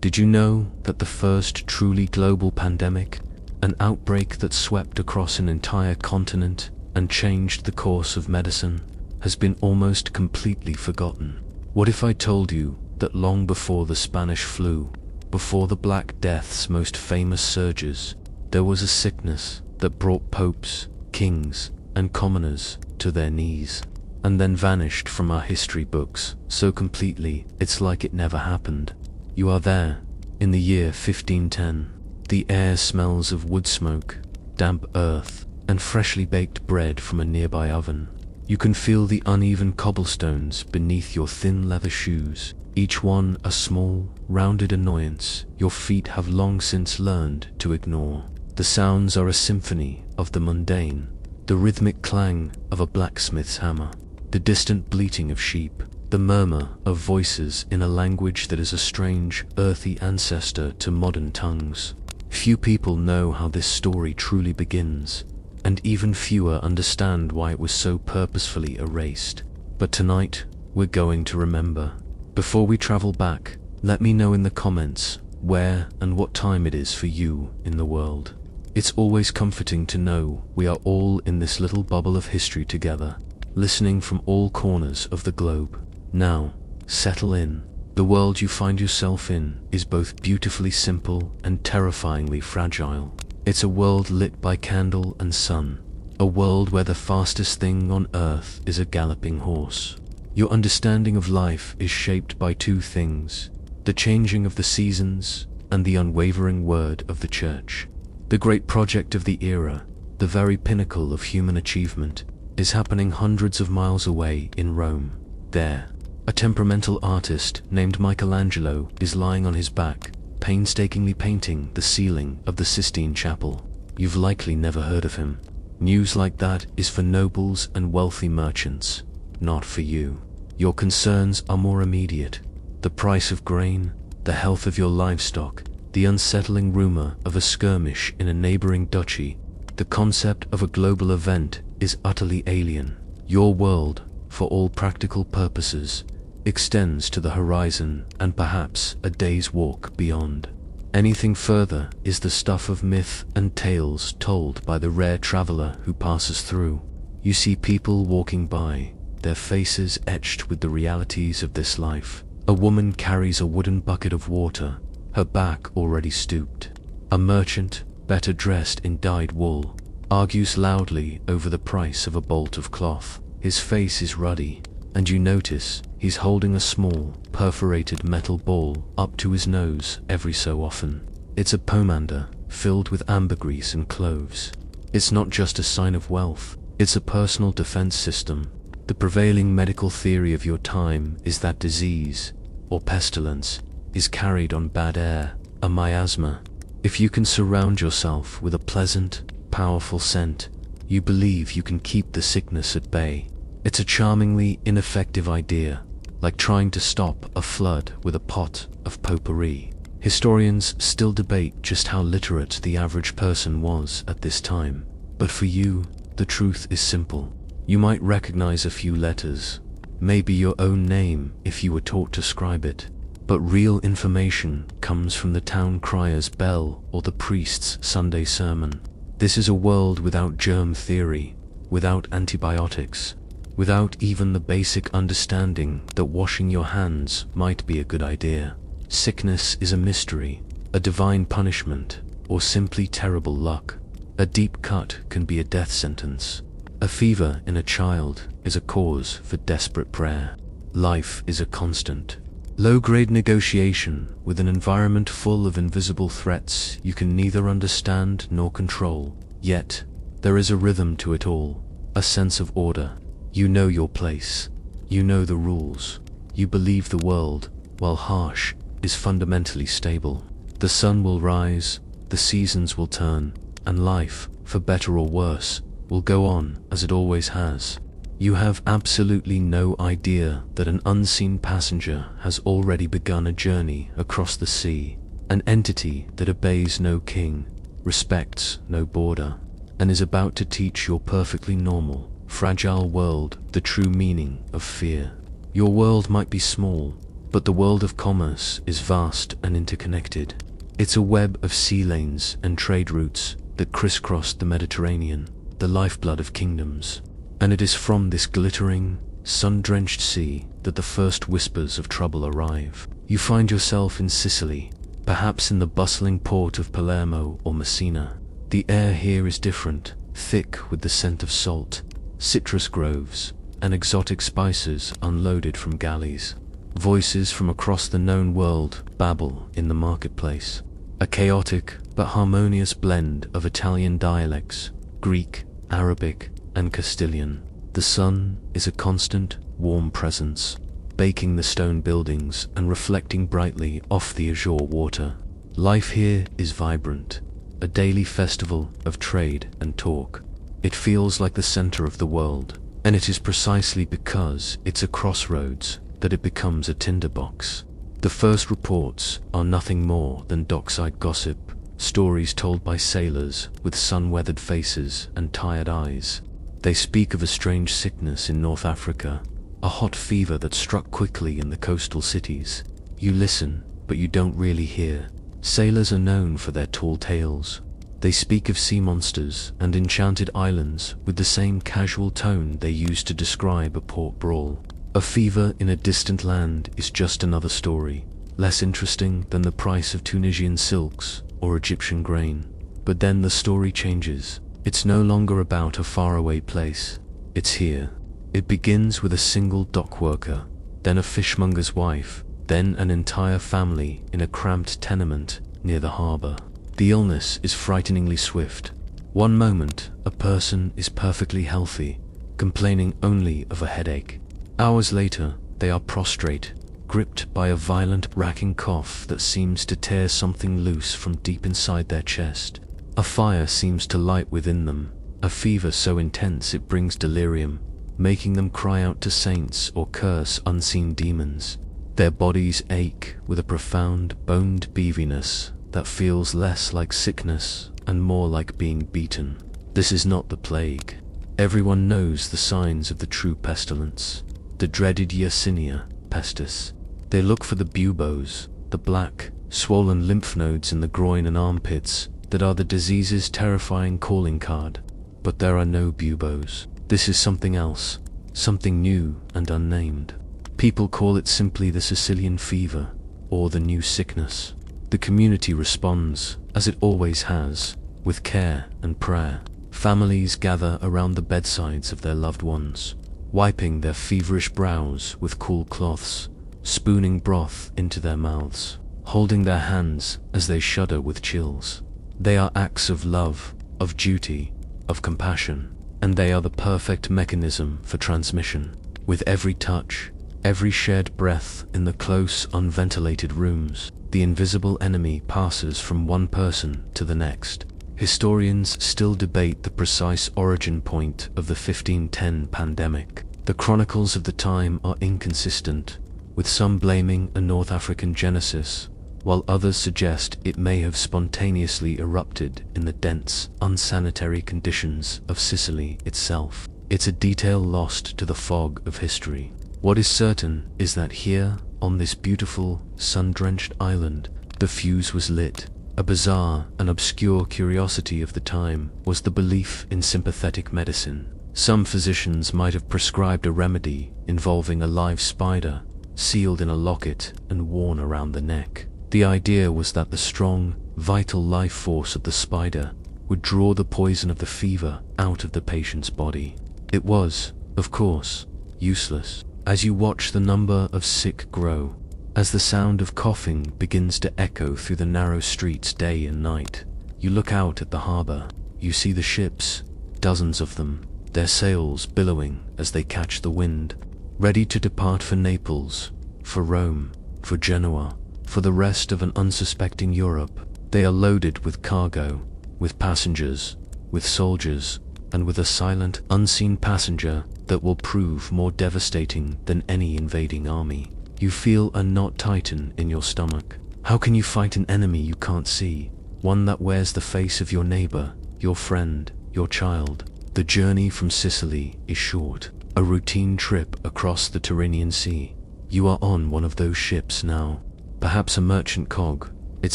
Did you know that the first truly global pandemic, an outbreak that swept across an entire continent and changed the course of medicine, has been almost completely forgotten? What if I told you that long before the Spanish flu, before the Black Death's most famous surges, there was a sickness that brought popes, kings, and commoners to their knees, and then vanished from our history books so completely it's like it never happened? You are there, in the year 1510. The air smells of wood smoke, damp earth, and freshly baked bread from a nearby oven. You can feel the uneven cobblestones beneath your thin leather shoes, each one a small, rounded annoyance your feet have long since learned to ignore. The sounds are a symphony of the mundane, the rhythmic clang of a blacksmith's hammer, the distant bleating of sheep, the murmur of voices in a language that is a strange, earthy ancestor to modern tongues. Few people know how this story truly begins, and even fewer understand why it was so purposefully erased. But tonight, we're going to remember. Before we travel back, let me know in the comments where and what time it is for you in the world. It's always comforting to know we are all in this little bubble of history together, listening from all corners of the globe. Now, settle in. The world you find yourself in is both beautifully simple and terrifyingly fragile. It's a world lit by candle and sun, a world where the fastest thing on earth is a galloping horse. Your understanding of life is shaped by two things: the changing of the seasons and the unwavering word of the church. The great project of the era, the very pinnacle of human achievement, is happening hundreds of miles away in Rome. There, a temperamental artist named Michelangelo is lying on his back, painstakingly painting the ceiling of the Sistine Chapel. You've likely never heard of him. News like that is for nobles and wealthy merchants, not for you. Your concerns are more immediate: the price of grain, the health of your livestock, the unsettling rumor of a skirmish in a neighboring duchy. The concept of a global event is utterly alien. Your world, for all practical purposes, extends to the horizon and perhaps a day's walk beyond. Anything further is the stuff of myth and tales told by the rare traveler who passes through. You see people walking by, their faces etched with the realities of this life. A woman carries a wooden bucket of water, her back already stooped. A merchant, better dressed in dyed wool, argues loudly over the price of a bolt of cloth. His face is ruddy, and you notice he's holding a small, perforated metal ball up to his nose every so often. It's a pomander filled with ambergris and cloves. It's not just a sign of wealth, it's a personal defense system. The prevailing medical theory of your time is that disease, or pestilence, is carried on bad air, a miasma. If you can surround yourself with a pleasant, powerful scent, you believe you can keep the sickness at bay. It's a charmingly ineffective idea, like trying to stop a flood with a pot of potpourri. Historians still debate just how literate the average person was at this time. But for you, the truth is simple. You might recognize a few letters, maybe your own name if you were taught to scribe it, but real information comes from the town crier's bell or the priest's Sunday sermon. This is a world without germ theory, without antibiotics, without even the basic understanding that washing your hands might be a good idea. Sickness is a mystery, a divine punishment, or simply terrible luck. A deep cut can be a death sentence. A fever in a child is a cause for desperate prayer. Life is a constant, low-grade negotiation with an environment full of invisible threats you can neither understand nor control. Yet, there is a rhythm to it all, a sense of order. You know your place. You know the rules. You believe the world, while harsh, is fundamentally stable. The sun will rise, the seasons will turn, and life, for better or worse, will go on as it always has. You have absolutely no idea that an unseen passenger has already begun a journey across the sea, an entity that obeys no king, respects no border, and is about to teach your perfectly normal, fragile world the true meaning of fear. Your world might be small, But the world of commerce is vast and interconnected. It's a web of sea lanes and trade routes that crisscross the Mediterranean, the lifeblood of kingdoms. And it is from this glittering, sun-drenched sea that the first whispers of trouble arrive. You find yourself in Sicily, perhaps in the bustling port of Palermo or Messina. The air here is different, thick with the scent of salt, citrus groves, and exotic spices unloaded from galleys. Voices from across the known world babble in the marketplace. A chaotic but harmonious blend of Italian dialects, Greek, Arabic, and Castilian. The sun is a constant, warm presence, baking the stone buildings and reflecting brightly off the azure water. Life here is vibrant, a daily festival of trade and talk. It feels like the center of the world, and it is precisely because it's a crossroads that it becomes a tinderbox. The first reports are nothing more than dockside gossip, stories told by sailors with sun-weathered faces and tired eyes. They speak of a strange sickness in North Africa, a hot fever that struck quickly in the coastal cities. You listen, but you don't really hear. Sailors are known for their tall tales. They speak of sea monsters and enchanted islands with the same casual tone they use to describe a port brawl. A fever in a distant land is just another story, less interesting than the price of Tunisian silks or Egyptian grain. But then the story changes. It's no longer about a faraway place. It's here. It begins with a single dock worker, then a fishmonger's wife, then an entire family in a cramped tenement near the harbor. The illness is frighteningly swift. One moment, a person is perfectly healthy, complaining only of a headache. Hours later, they are prostrate, gripped by a violent, racking cough that seems to tear something loose from deep inside their chest. A fire seems to light within them, a fever so intense it brings delirium, making them cry out to saints or curse unseen demons. Their bodies ache with a profound, boned beeviness that feels less like sickness and more like being beaten. This is not the plague. Everyone knows the signs of the true pestilence, the dreaded Yersinia pestis. They look for the buboes, the black, swollen lymph nodes in the groin and armpits that are the disease's terrifying calling card. But there are no buboes. This is something else, something new and unnamed. People call it simply the Sicilian fever, or the new sickness. The community responds, as it always has, with care and prayer. Families gather around the bedsides of their loved ones, wiping their feverish brows with cool cloths, spooning broth into their mouths, holding their hands as they shudder with chills. They are acts of love, of duty, of compassion, and they are the perfect mechanism for transmission. With every touch, every shared breath in the close, unventilated rooms, the invisible enemy passes from one person to the next. Historians still debate the precise origin point of the 1510 pandemic. The chronicles of the time are inconsistent, with some blaming a North African genesis, while others suggest it may have spontaneously erupted in the dense, unsanitary conditions of Sicily itself. It's a detail lost to the fog of history. What is certain is that here, on this beautiful, sun-drenched island, the fuse was lit. A bizarre and obscure curiosity of the time was the belief in sympathetic medicine. Some physicians might have prescribed a remedy involving a live spider, sealed in a locket and worn around the neck. The idea was that the strong, vital life force of the spider would draw the poison of the fever out of the patient's body. It was, of course, useless. As you watch the number of sick grow, as the sound of coughing begins to echo through the narrow streets day and night, you look out at the harbor. You see the ships, dozens of them, their sails billowing as they catch the wind, ready to depart for Naples, for Rome, for Genoa, for the rest of an unsuspecting Europe. They are loaded with cargo, with passengers, with soldiers, and with a silent, unseen passenger that will prove more devastating than any invading army. You feel a knot tighten in your stomach. How can you fight an enemy you can't see, one that wears the face of your neighbor, your friend, your child? The journey from Sicily is short, a routine trip across the Tyrrhenian Sea. You are on one of those ships now, perhaps a merchant cog, its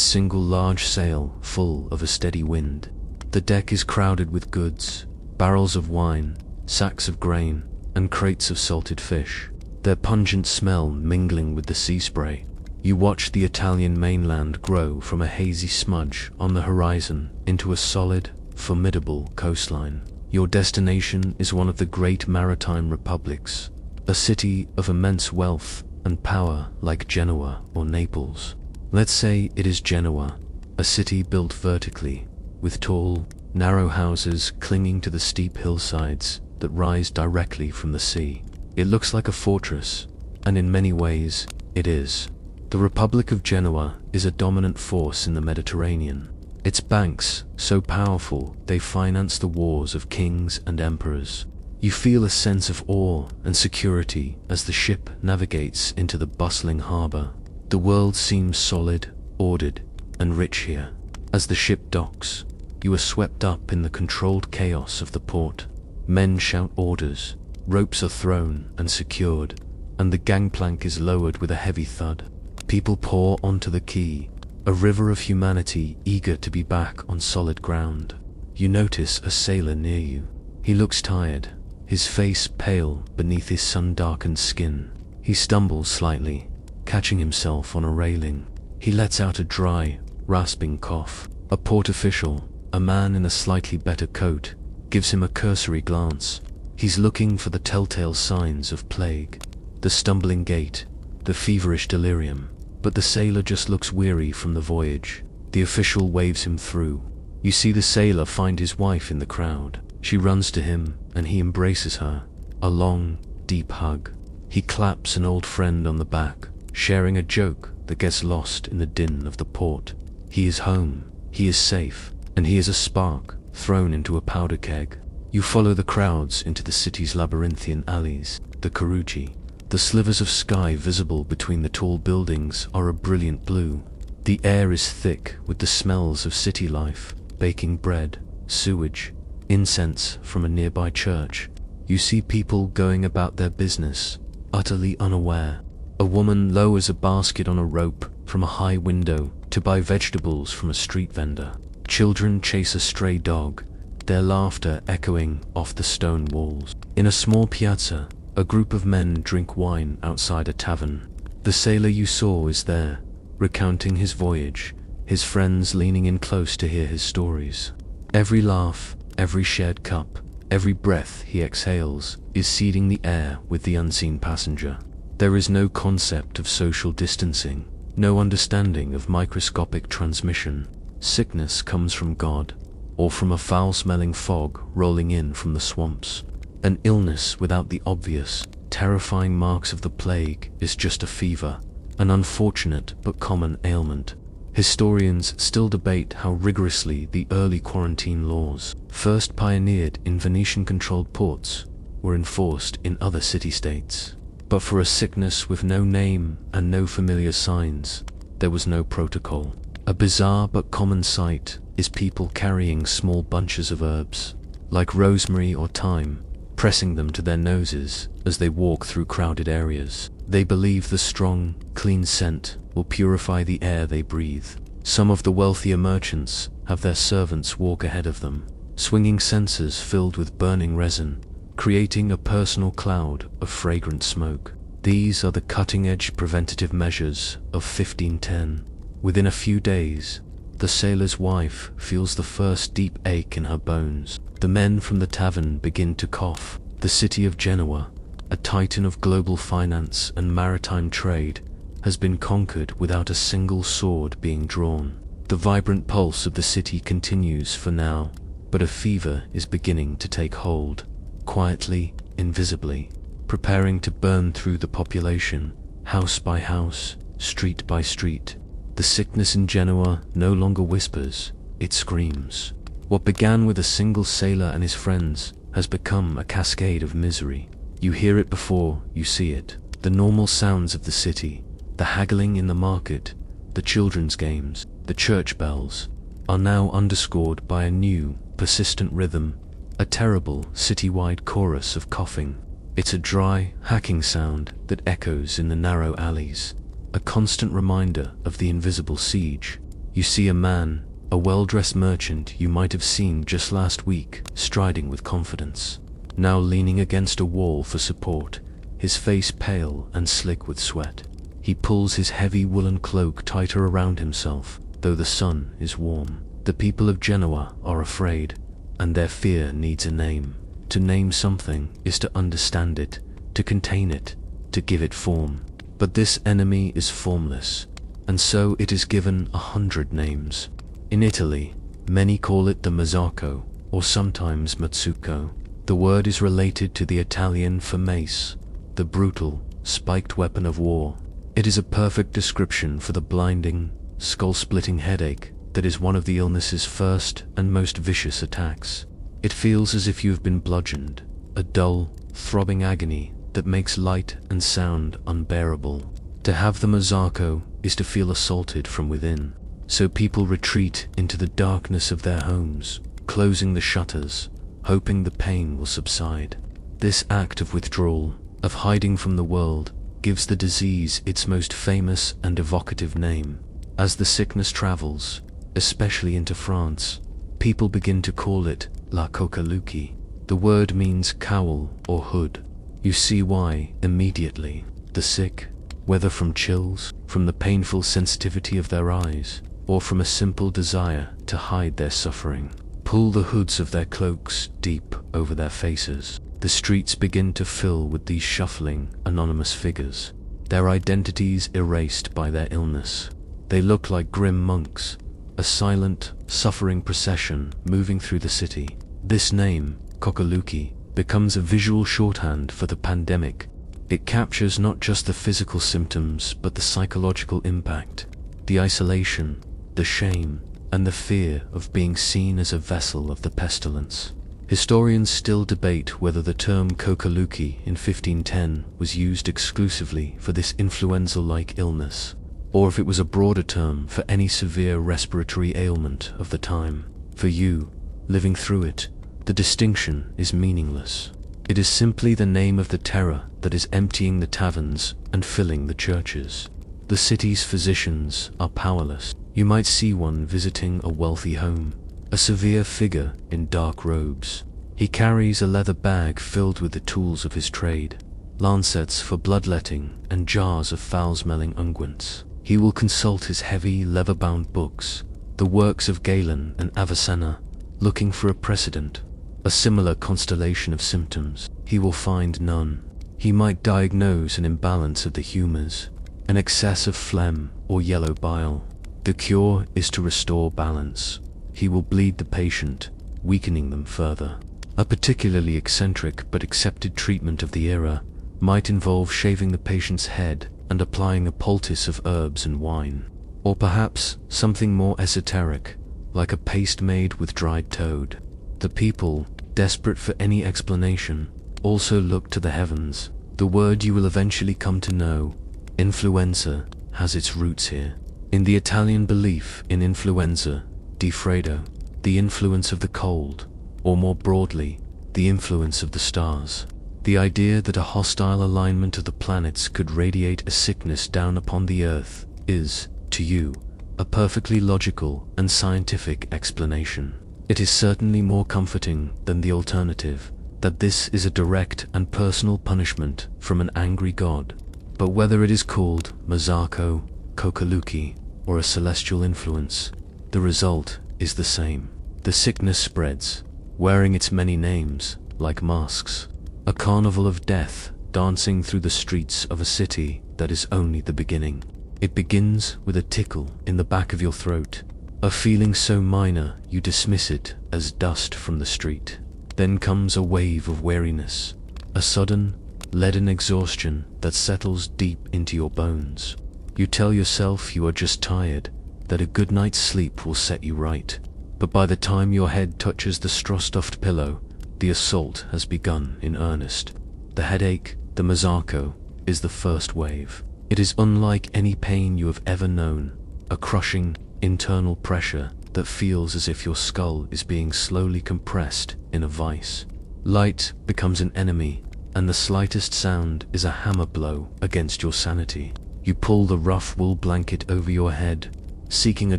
single large sail full of a steady wind. The deck is crowded with goods, barrels of wine, sacks of grain, and crates of salted fish, their pungent smell mingling with the sea spray. You watch the Italian mainland grow from a hazy smudge on the horizon into a solid, formidable coastline. Your destination is one of the great maritime republics, a city of immense wealth and power like Genoa or Naples. Let's say it is Genoa, a city built vertically, with tall, narrow houses clinging to the steep hillsides that rise directly from the sea. It looks like a fortress, and in many ways, it is. The Republic of Genoa is a dominant force in the Mediterranean. Its banks, so powerful they finance the wars of kings and emperors. You feel a sense of awe and security as the ship navigates into the bustling harbor. The world seems solid, ordered, and rich here. As the ship docks, you are swept up in the controlled chaos of the port. Men shout orders, ropes are thrown and secured, and the gangplank is lowered with a heavy thud. People pour onto the quay, a river of humanity eager to be back on solid ground. You notice a sailor near you. He looks tired, his face pale beneath his sun-darkened skin. He stumbles slightly, catching himself on a railing. He lets out a dry, rasping cough. A port official, a man in a slightly better coat, gives him a cursory glance. He's looking for the telltale signs of plague, the stumbling gait, the feverish delirium. But the sailor just looks weary from the voyage. The official waves him through. You see the sailor find his wife in the crowd. She runs to him, and he embraces her. A long, deep hug. He claps an old friend on the back, sharing a joke that gets lost in the din of the port. He is home, he is safe, and he is a spark thrown into a powder keg. You follow the crowds into the city's labyrinthian alleys, the coqueluche. The slivers of sky visible between the tall buildings are a brilliant blue. The air is thick with the smells of city life, baking bread, sewage, incense from a nearby church. You see people going about their business, utterly unaware. A woman lowers a basket on a rope from a high window to buy vegetables from a street vendor. Children chase a stray dog, their laughter echoing off the stone walls. In a small piazza, a group of men drink wine outside a tavern. The sailor you saw is there, recounting his voyage, his friends leaning in close to hear his stories. Every laugh, every shared cup, every breath he exhales is seeding the air with the unseen passenger. There is no concept of social distancing, no understanding of microscopic transmission. Sickness comes from God, or from a foul-smelling fog rolling in from the swamps. An illness without the obvious, terrifying marks of the plague is just a fever, an unfortunate but common ailment. Historians still debate how rigorously the early quarantine laws, first pioneered in Venetian-controlled ports, were enforced in other city-states. But for a sickness with no name and no familiar signs, there was no protocol. A bizarre but common sight is people carrying small bunches of herbs, like rosemary or thyme, pressing them to their noses as they walk through crowded areas. They believe the strong, clean scent will purify the air they breathe. Some of the wealthier merchants have their servants walk ahead of them, swinging censers filled with burning resin, creating a personal cloud of fragrant smoke. These are the cutting-edge preventative measures of 1510. Within a few days, the sailor's wife feels the first deep ache in her bones. The men from the tavern begin to cough. The city of Genoa, a titan of global finance and maritime trade, has been conquered without a single sword being drawn. The vibrant pulse of the city continues for now, but a fever is beginning to take hold, quietly, invisibly, preparing to burn through the population, house by house, street by street. The sickness in Genoa no longer whispers, it screams. What began with a single sailor and his friends has become a cascade of misery. You hear it before you see it. The normal sounds of the city, the haggling in the market, the children's games, the church bells, are now underscored by a new, persistent rhythm, a terrible citywide chorus of coughing. It's a dry, hacking sound that echoes in the narrow alleys, a constant reminder of the invisible siege. You see a man, a well-dressed merchant you might have seen just last week, striding with confidence, now leaning against a wall for support, his face pale and slick with sweat. He pulls his heavy woolen cloak tighter around himself, though the sun is warm. The people of Genoa are afraid, and their fear needs a name. To name something is to understand it, to contain it, to give it form. But this enemy is formless, and so it is given 100 names. In Italy, many call it the Mazzarco, or sometimes Matsuko. The word is related to the Italian for mace, the brutal, spiked weapon of war. It is a perfect description for the blinding, skull-splitting headache that is one of the illness's first and most vicious attacks. It feels as if you have been bludgeoned, a dull, throbbing agony that makes light and sound unbearable. To have the Mazzarco is to feel assaulted from within, so people retreat into the darkness of their homes, closing the shutters, hoping the pain will subside. This act of withdrawal, of hiding from the world, gives the disease its most famous and evocative name. As the sickness travels, especially into France, people begin to call it la coqueluche. The word means cowl or hood. You see why, immediately. The sick, whether from chills, from the painful sensitivity of their eyes, or from a simple desire to hide their suffering, pull the hoods of their cloaks deep over their faces. The streets begin to fill with these shuffling, anonymous figures, their identities erased by their illness. They look like grim monks, a silent, suffering procession moving through the city. This name, coqueluche, becomes a visual shorthand for the pandemic. It captures not just the physical symptoms, but the psychological impact, the isolation, the shame, and the fear of being seen as a vessel of the pestilence. Historians still debate whether the term coqueluche in 1510 was used exclusively for this influenza-like illness, or if it was a broader term for any severe respiratory ailment of the time. For you, living through it, the distinction is meaningless. It is simply the name of the terror that is emptying the taverns and filling the churches. The city's physicians are powerless. You might see one visiting a wealthy home, a severe figure in dark robes. He carries a leather bag filled with the tools of his trade, lancets for bloodletting and jars of foul-smelling unguents. He will consult his heavy, leather-bound books, the works of Galen and Avicenna, looking for a precedent, a similar constellation of symptoms. He will find none. He might diagnose an imbalance of the humors, an excess of phlegm or yellow bile. The cure is to restore balance. He will bleed the patient, weakening them further. A particularly eccentric but accepted treatment of the era might involve shaving the patient's head and applying a poultice of herbs and wine. Or perhaps something more esoteric, like a paste made with dried toad. The people, desperate for any explanation, also look to the heavens. The word you will eventually come to know, influenza, has its roots here. In the Italian belief in influenza, di freddo, the influence of the cold, or more broadly, the influence of the stars. The idea that a hostile alignment of the planets could radiate a sickness down upon the earth is, to you, a perfectly logical and scientific explanation. It is certainly more comforting than the alternative, that this is a direct and personal punishment from an angry god. But whether it is called Mazzarco, coqueluche, or a celestial influence, the result is the same. The sickness spreads, wearing its many names, like masks. A carnival of death dancing through the streets of a city that is only the beginning. It begins with a tickle in the back of your throat, a feeling so minor you dismiss it as dust from the street. Then comes a wave of weariness, a sudden, leaden exhaustion that settles deep into your bones. You tell yourself you are just tired, that a good night's sleep will set you right. But by the time your head touches the straw-stuffed pillow, the assault has begun in earnest. The headache, the Mazzarco, is the first wave. It is unlike any pain you have ever known, a crushing, internal pressure that feels as if your skull is being slowly compressed in a vice. Light becomes an enemy, and the slightest sound is a hammer blow against your sanity. You pull the rough wool blanket over your head, seeking a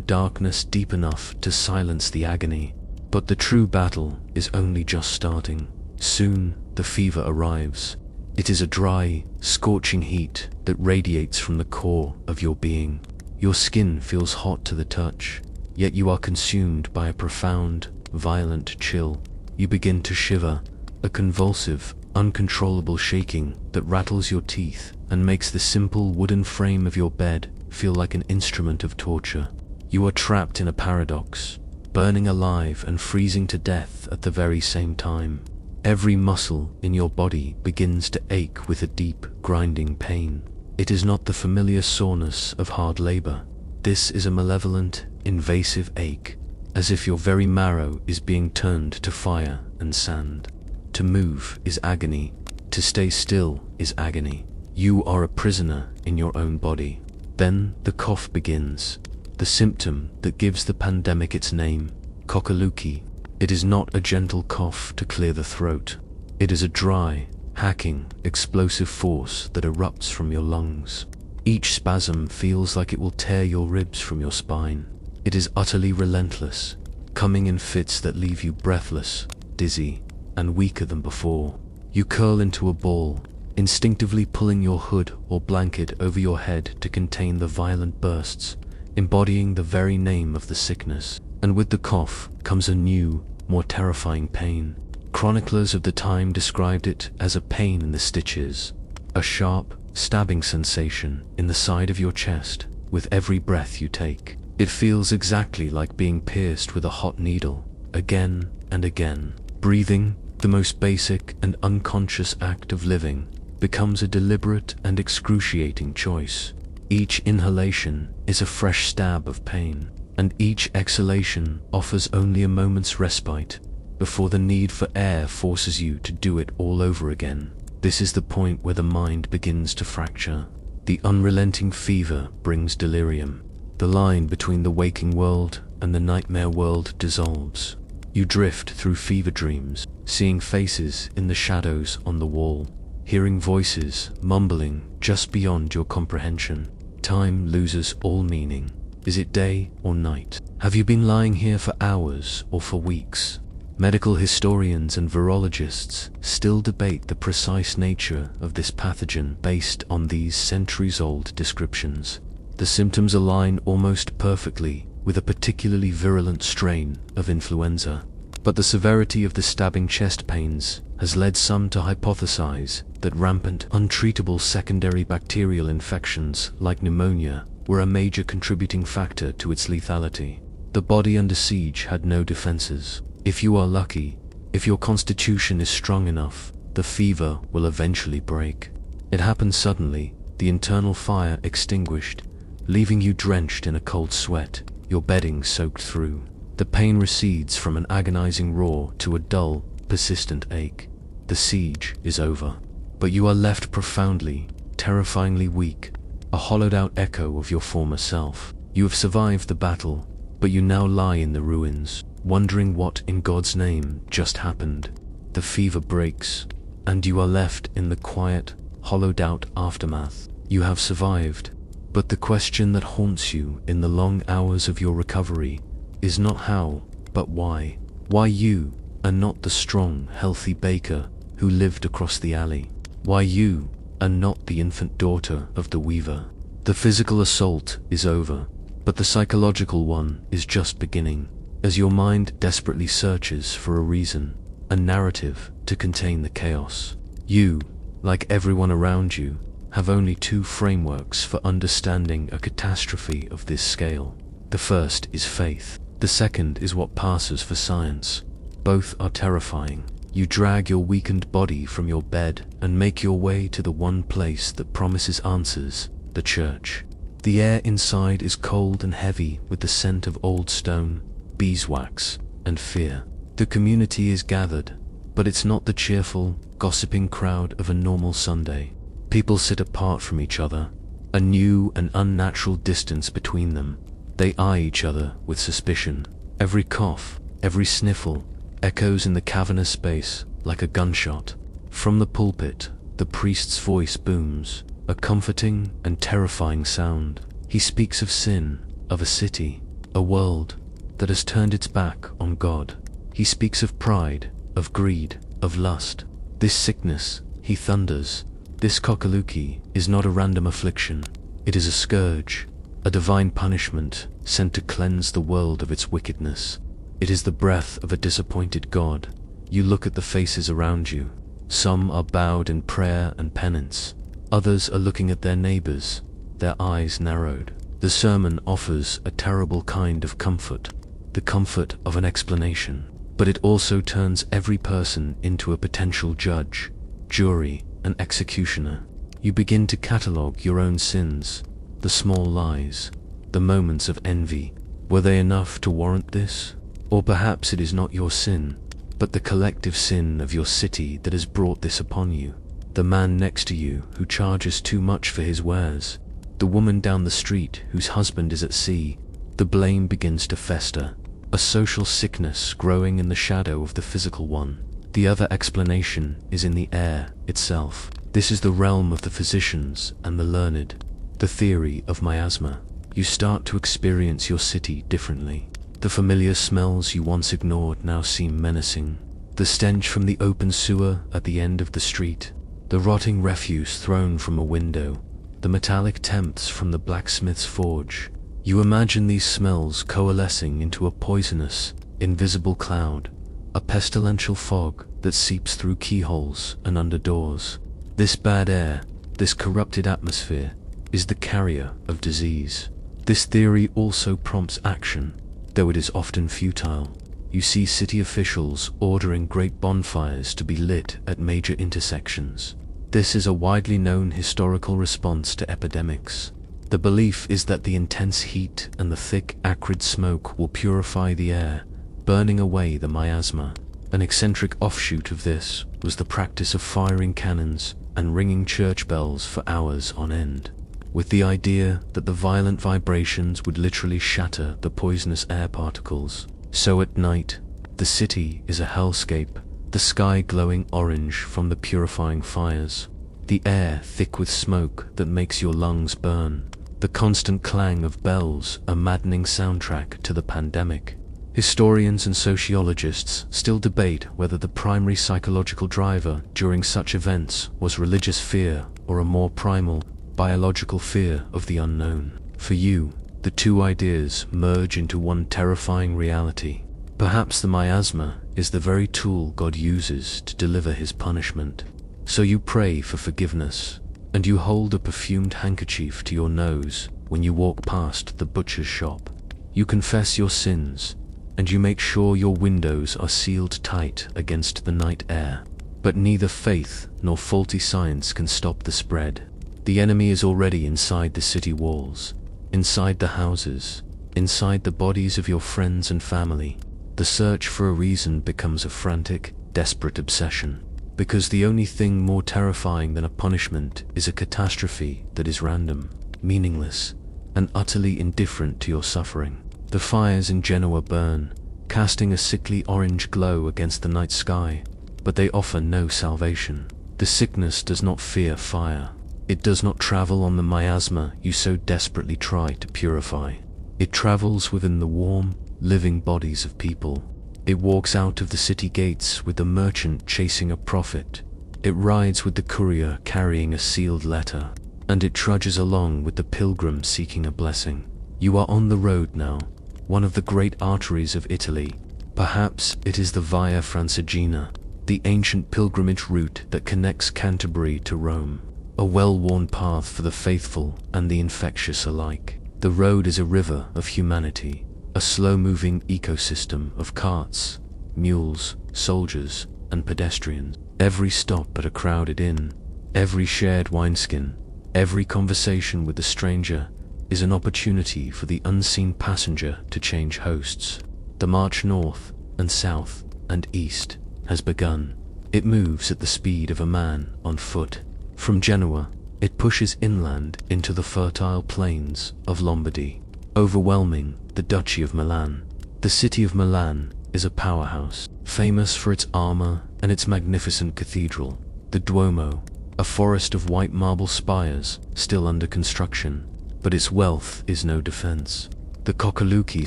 darkness deep enough to silence the agony. But the true battle is only just starting. Soon, the fever arrives. It is a dry, scorching heat that radiates from the core of your being. Your skin feels hot to the touch, yet you are consumed by a profound, violent chill. You begin to shiver, a convulsive, uncontrollable shaking that rattles your teeth and makes the simple wooden frame of your bed feel like an instrument of torture. You are trapped in a paradox, burning alive and freezing to death at the very same time. Every muscle in your body begins to ache with a deep, grinding pain. It is not the familiar soreness of hard labor. This is a malevolent, invasive ache, as if your very marrow is being turned to fire and sand. To move is agony. To stay still is agony. You are a prisoner in your own body. Then the cough begins, the symptom that gives the pandemic its name, coqueluche. It is not a gentle cough to clear the throat. It is a dry, hacking, explosive force that erupts from your lungs. Each spasm feels like it will tear your ribs from your spine. It is utterly relentless, coming in fits that leave you breathless, dizzy, and weaker than before. You curl into a ball, instinctively pulling your hood or blanket over your head to contain the violent bursts, embodying the very name of the sickness. And with the cough comes a new, more terrifying pain. Chroniclers of the time described it as a pain in the stitches, a sharp, stabbing sensation in the side of your chest with every breath you take. It feels exactly like being pierced with a hot needle, again and again. Breathing, the most basic and unconscious act of living, becomes a deliberate and excruciating choice. Each inhalation is a fresh stab of pain, and each exhalation offers only a moment's respite before the need for air forces you to do it all over again. This is the point where the mind begins to fracture. The unrelenting fever brings delirium. The line between the waking world and the nightmare world dissolves. You drift through fever dreams, seeing faces in the shadows on the wall, hearing voices mumbling just beyond your comprehension. Time loses all meaning. Is it day or night? Have you been lying here for hours or for weeks? Medical historians and virologists still debate the precise nature of this pathogen based on these centuries-old descriptions. The symptoms align almost perfectly with a particularly virulent strain of influenza, but the severity of the stabbing chest pains has led some to hypothesize that rampant, untreatable secondary bacterial infections like pneumonia were a major contributing factor to its lethality. The body under siege had no defenses. If you are lucky, if your constitution is strong enough, the fever will eventually break. It happens suddenly, the internal fire extinguished, leaving you drenched in a cold sweat, your bedding soaked through. The pain recedes from an agonizing roar to a dull, persistent ache. The siege is over, but you are left profoundly, terrifyingly weak, a hollowed-out echo of your former self. You have survived the battle, but you now lie in the ruins, wondering what in God's name just happened. The fever breaks, and you are left in the quiet, hollowed-out aftermath. You have survived, but the question that haunts you in the long hours of your recovery is not how, but why. Why you, and not the strong, healthy baker who lived across the alley? Why you, and not the infant daughter of the weaver? The physical assault is over, but the psychological one is just beginning, as your mind desperately searches for a reason, a narrative to contain the chaos. You, like everyone around you, have only two frameworks for understanding a catastrophe of this scale. The first is faith. The second is what passes for science. Both are terrifying. You drag your weakened body from your bed and make your way to the one place that promises answers, the church. The air inside is cold and heavy with the scent of old stone, beeswax, and fear. The community is gathered, but it's not the cheerful, gossiping crowd of a normal Sunday. People sit apart from each other, a new and unnatural distance between them. They eye each other with suspicion. Every cough, every sniffle, echoes in the cavernous space like a gunshot. From the pulpit, the priest's voice booms, a comforting and terrifying sound. He speaks of sin, of a city, a world that has turned its back on God. He speaks of pride, of greed, of lust. This sickness, he thunders, this coqueluche is not a random affliction. It is a scourge, a divine punishment sent to cleanse the world of its wickedness. It is the breath of a disappointed God. You look at the faces around you. Some are bowed in prayer and penance. Others are looking at their neighbors, their eyes narrowed. The sermon offers a terrible kind of comfort, the comfort of an explanation. But it also turns every person into a potential judge, jury, and executioner. You begin to catalogue your own sins, the small lies, the moments of envy. Were they enough to warrant this? Or perhaps it is not your sin, but the collective sin of your city that has brought this upon you. The man next to you who charges too much for his wares, the woman down the street whose husband is at sea. The blame begins to fester, a social sickness growing in the shadow of the physical one. The other explanation is in the air itself. This is the realm of the physicians and the learned, the theory of miasma. You start to experience your city differently. The familiar smells you once ignored now seem menacing. The stench from the open sewer at the end of the street, the rotting refuse thrown from a window, the metallic temps from the blacksmith's forge. You imagine these smells coalescing into a poisonous, invisible cloud, a pestilential fog that seeps through keyholes and under doors. This bad air, this corrupted atmosphere, is the carrier of disease. This theory also prompts action, though it is often futile. You see city officials ordering great bonfires to be lit at major intersections. This is a widely known historical response to epidemics. The belief is that the intense heat and the thick, acrid smoke will purify the air, burning away the miasma. An eccentric offshoot of this was the practice of firing cannons and ringing church bells for hours on end, with the idea that the violent vibrations would literally shatter the poisonous air particles. So at night, the city is a hellscape, the sky glowing orange from the purifying fires, the air thick with smoke that makes your lungs burn, the constant clang of bells a maddening soundtrack to the pandemic. Historians and sociologists still debate whether the primary psychological driver during such events was religious fear or a more primal, biological fear of the unknown. For you, the two ideas merge into one terrifying reality. Perhaps the miasma is the very tool God uses to deliver his punishment. So you pray for forgiveness, and you hold a perfumed handkerchief to your nose when you walk past the butcher's shop. You confess your sins, and you make sure your windows are sealed tight against the night air. But neither faith nor faulty science can stop the spread. The enemy is already inside the city walls, inside the houses, inside the bodies of your friends and family. The search for a reason becomes a frantic, desperate obsession, because the only thing more terrifying than a punishment is a catastrophe that is random, meaningless, and utterly indifferent to your suffering. The fires in Genoa burn, casting a sickly orange glow against the night sky, but they offer no salvation. The sickness does not fear fire. It does not travel on the miasma you so desperately try to purify. It travels within the warm, living bodies of people. It walks out of the city gates with the merchant chasing a profit. It rides with the courier carrying a sealed letter, and it trudges along with the pilgrim seeking a blessing. You are on the road now, one of the great arteries of Italy. Perhaps it is the Via Francigena, the ancient pilgrimage route that connects Canterbury to Rome, a well-worn path for the faithful and the infectious alike. The road is a river of humanity, a slow-moving ecosystem of carts, mules, soldiers, and pedestrians. Every stop at a crowded inn, every shared wineskin, every conversation with the stranger is an opportunity for the unseen passenger to change hosts. The march north and south and east has begun. It moves at the speed of a man on foot. From Genoa, it pushes inland into the fertile plains of Lombardy, overwhelming the Duchy of Milan. The city of Milan is a powerhouse, famous for its armor and its magnificent cathedral. The Duomo, a forest of white marble spires, still under construction, but its wealth is no defense. The coqueluche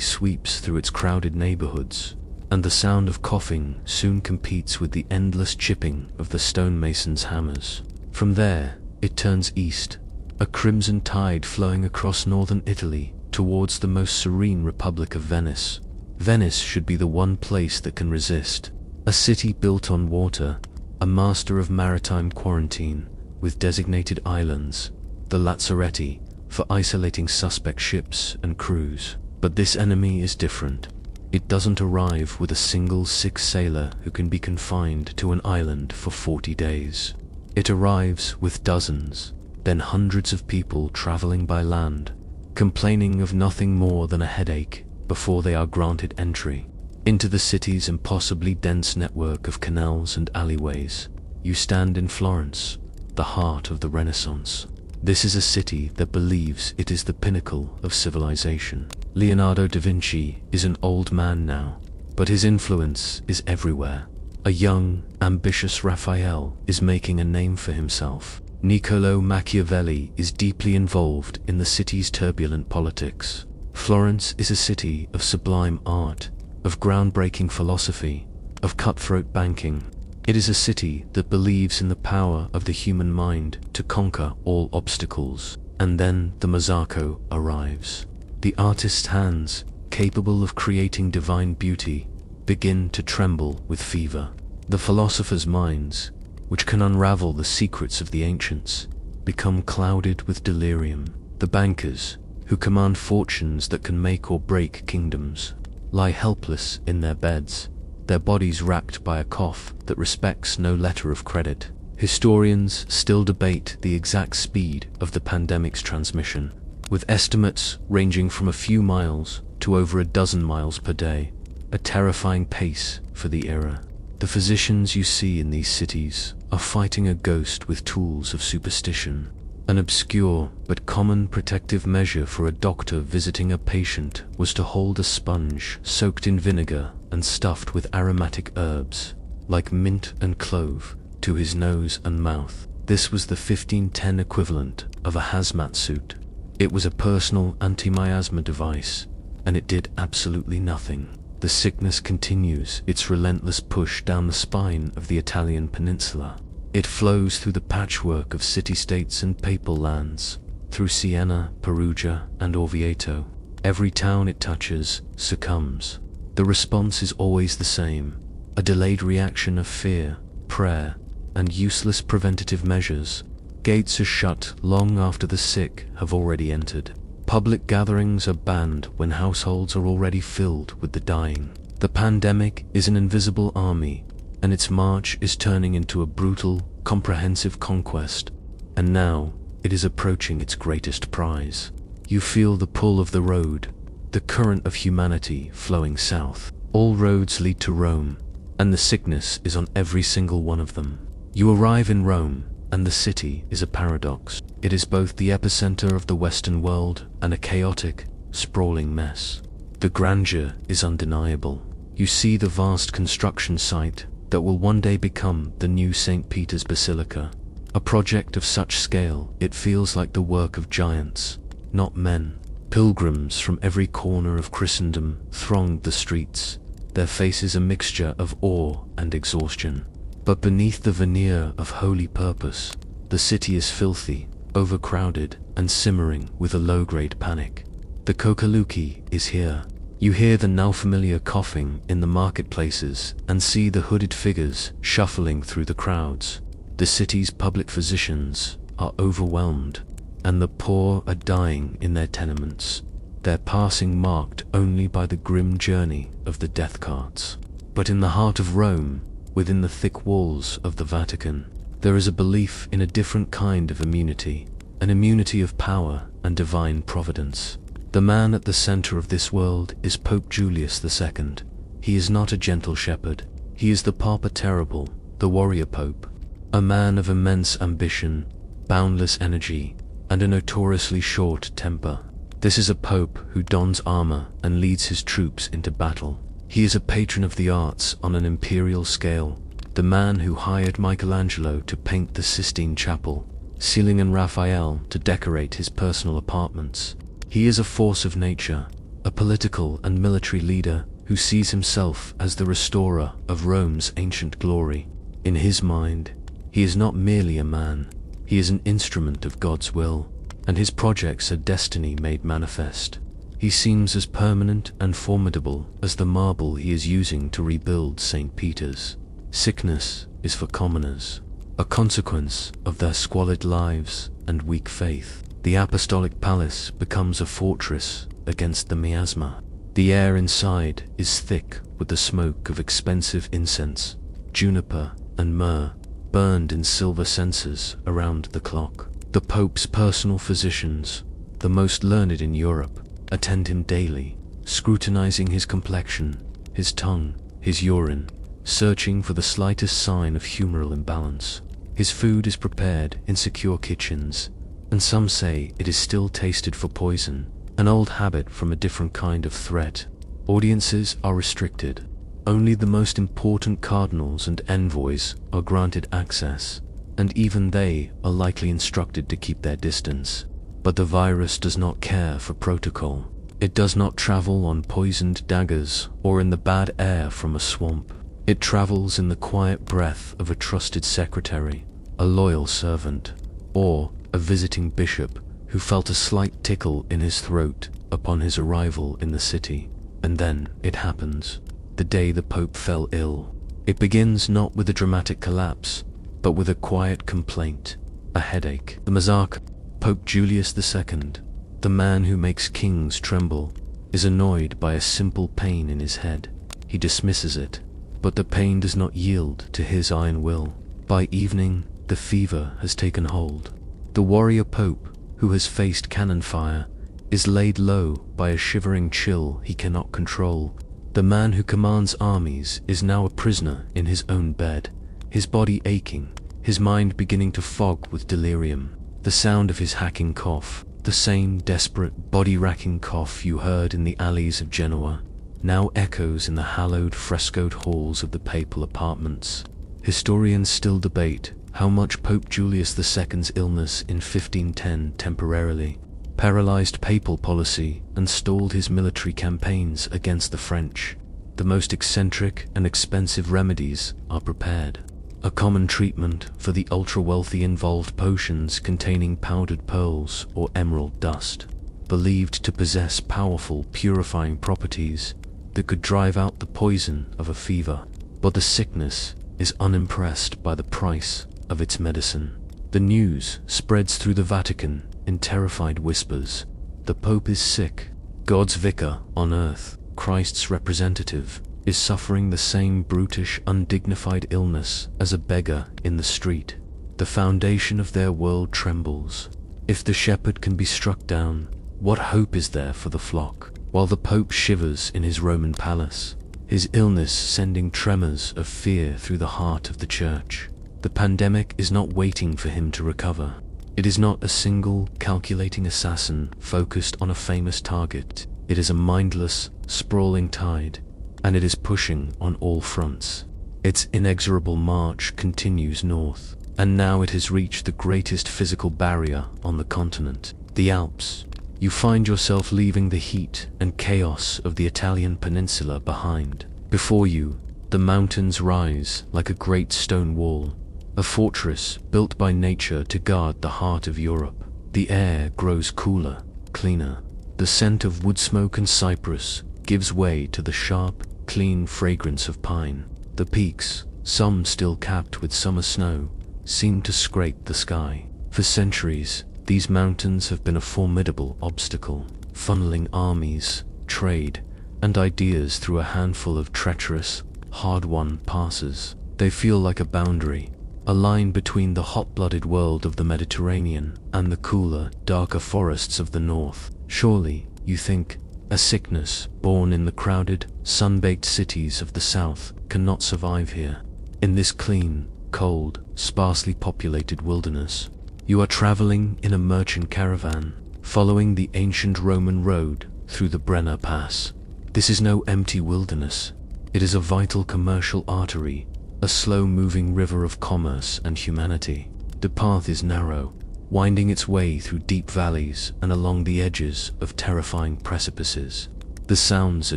sweeps through its crowded neighborhoods, and the sound of coughing soon competes with the endless chipping of the stonemasons' hammers. From there, it turns east, a crimson tide flowing across northern Italy towards the most serene Republic of Venice. Venice should be the one place that can resist. A city built on water, a master of maritime quarantine, with designated islands, the lazzaretti, for isolating suspect ships and crews. But this enemy is different. It doesn't arrive with a single sick sailor who can be confined to an island for 40 days. It arrives with dozens, then hundreds of people traveling by land, complaining of nothing more than a headache before they are granted entry into the city's impossibly dense network of canals and alleyways. You stand in Florence, the heart of the Renaissance. This is a city that believes it is the pinnacle of civilization. Leonardo da Vinci is an old man now, but his influence is everywhere. A young, ambitious Raphael is making a name for himself. Niccolò Machiavelli is deeply involved in the city's turbulent politics. Florence is a city of sublime art, of groundbreaking philosophy, of cutthroat banking. It is a city that believes in the power of the human mind to conquer all obstacles. And then the Mosaico arrives. The artist's hands, capable of creating divine beauty, begin to tremble with fever. The philosophers' minds, which can unravel the secrets of the ancients, become clouded with delirium. The bankers, who command fortunes that can make or break kingdoms, lie helpless in their beds, their bodies racked by a cough that respects no letter of credit. Historians still debate the exact speed of the pandemic's transmission, with estimates ranging from a few miles to over a dozen miles per day, a terrifying pace for the era. The physicians you see in these cities are fighting a ghost with tools of superstition. An obscure but common protective measure for a doctor visiting a patient was to hold a sponge soaked in vinegar and stuffed with aromatic herbs, like mint and clove, to his nose and mouth. This was the 1510 equivalent of a hazmat suit. It was a personal anti-miasma device, and it did absolutely nothing. The sickness continues its relentless push down the spine of the Italian peninsula. It flows through the patchwork of city-states and papal lands, through Siena, Perugia, and Orvieto. Every town it touches succumbs. The response is always the same, a delayed reaction of fear, prayer, and useless preventative measures. Gates are shut long after the sick have already entered. Public gatherings are banned when households are already filled with the dying. The pandemic is an invisible army, and its march is turning into a brutal, comprehensive conquest. And now, it is approaching its greatest prize. You feel the pull of the road, the current of humanity flowing south. All roads lead to Rome, and the sickness is on every single one of them. You arrive in Rome, and the city is a paradox. It is both the epicenter of the Western world and a chaotic, sprawling mess. The grandeur is undeniable. You see the vast construction site that will one day become the new St. Peter's Basilica. A project of such scale, it feels like the work of giants, not men. Pilgrims from every corner of Christendom thronged the streets, their faces a mixture of awe and exhaustion. But beneath the veneer of holy purpose, the city is filthy, overcrowded, and simmering with a low-grade panic. The coqueluche is here. You hear the now familiar coughing in the marketplaces and see the hooded figures shuffling through the crowds. The city's public physicians are overwhelmed, and the poor are dying in their tenements, their passing marked only by the grim journey of the death carts. But in the heart of Rome, within the thick walls of the Vatican, there is a belief in a different kind of immunity, an immunity of power and divine providence. The man at the center of this world is Pope Julius II. He is not a gentle shepherd. He is the Papa Terrible, the warrior pope, a man of immense ambition, boundless energy, and a notoriously short temper. This is a pope who dons armor and leads his troops into battle. He is a patron of the arts on an imperial scale, the man who hired Michelangelo to paint the Sistine Chapel, Ceiling and Raphael to decorate his personal apartments. He is a force of nature, a political and military leader who sees himself as the restorer of Rome's ancient glory. In his mind, he is not merely a man, he is an instrument of God's will, and his projects are destiny made manifest. He seems as permanent and formidable as the marble he is using to rebuild St. Peter's. Sickness is for commoners, a consequence of their squalid lives and weak faith. The apostolic palace becomes a fortress against the miasma. The air inside is thick with the smoke of expensive incense, juniper and myrrh, burned in silver censers around the clock. The Pope's personal physicians, the most learned in Europe, attend him daily, scrutinizing his complexion, his tongue, his urine, searching for the slightest sign of humoral imbalance. His food is prepared in secure kitchens, and some say it is still tasted for poison, an old habit from a different kind of threat. Audiences are restricted. Only the most important cardinals and envoys are granted access, and even they are likely instructed to keep their distance. But the virus does not care for protocol. It does not travel on poisoned daggers or in the bad air from a swamp. It travels in the quiet breath of a trusted secretary, a loyal servant, or a visiting bishop who felt a slight tickle in his throat upon his arrival in the city. And then it happens. The day the Pope fell ill. It begins not with a dramatic collapse, but with a quiet complaint, a headache. The Mazarch, Pope Julius II, the man who makes kings tremble, is annoyed by a simple pain in his head. He dismisses it, but the pain does not yield to his iron will. By evening, the fever has taken hold. The warrior Pope, who has faced cannon fire, is laid low by a shivering chill he cannot control. The man who commands armies is now a prisoner in his own bed, his body aching, his mind beginning to fog with delirium. The sound of his hacking cough, the same desperate, body-racking cough you heard in the alleys of Genoa, now echoes in the hallowed, frescoed halls of the papal apartments. Historians still debate how much Pope Julius II's illness in 1510 temporarily paralyzed papal policy and stalled his military campaigns against the French. The most eccentric and expensive remedies are prepared. A common treatment for the ultra-wealthy involved potions containing powdered pearls or emerald dust, believed to possess powerful purifying properties that could drive out the poison of a fever. But the sickness is unimpressed by the price of its medicine. The news spreads through the Vatican in terrified whispers. The Pope is sick. God's vicar on earth, Christ's representative, is suffering the same brutish, undignified illness as a beggar in the street. The foundation of their world trembles. If the shepherd can be struck down, what hope is there for the flock? While the Pope shivers in his Roman palace, his illness sending tremors of fear through the heart of the Church. The pandemic is not waiting for him to recover. It is not a single, calculating assassin focused on a famous target. It is a mindless, sprawling tide, and it is pushing on all fronts. Its inexorable march continues north, and now it has reached the greatest physical barrier on the continent, the Alps. You find yourself leaving the heat and chaos of the Italian peninsula behind. Before you, the mountains rise like a great stone wall, a fortress built by nature to guard the heart of Europe. The air grows cooler, cleaner. The scent of wood smoke and cypress gives way to the sharp, clean fragrance of pine. The peaks, some still capped with summer snow, seem to scrape the sky. For centuries, these mountains have been a formidable obstacle, funneling armies, trade, and ideas through a handful of treacherous, hard-won passes. They feel like a boundary, a line between the hot-blooded world of the Mediterranean and the cooler, darker forests of the north. Surely, you think, a sickness born in the crowded, sun-baked cities of the south cannot survive here. In this clean, cold, sparsely populated wilderness, you are traveling in a merchant caravan, following the ancient Roman road through the Brenner Pass. This is no empty wilderness. It is a vital commercial artery, a slow-moving river of commerce and humanity. The path is narrow, winding its way through deep valleys and along the edges of terrifying precipices. The sounds are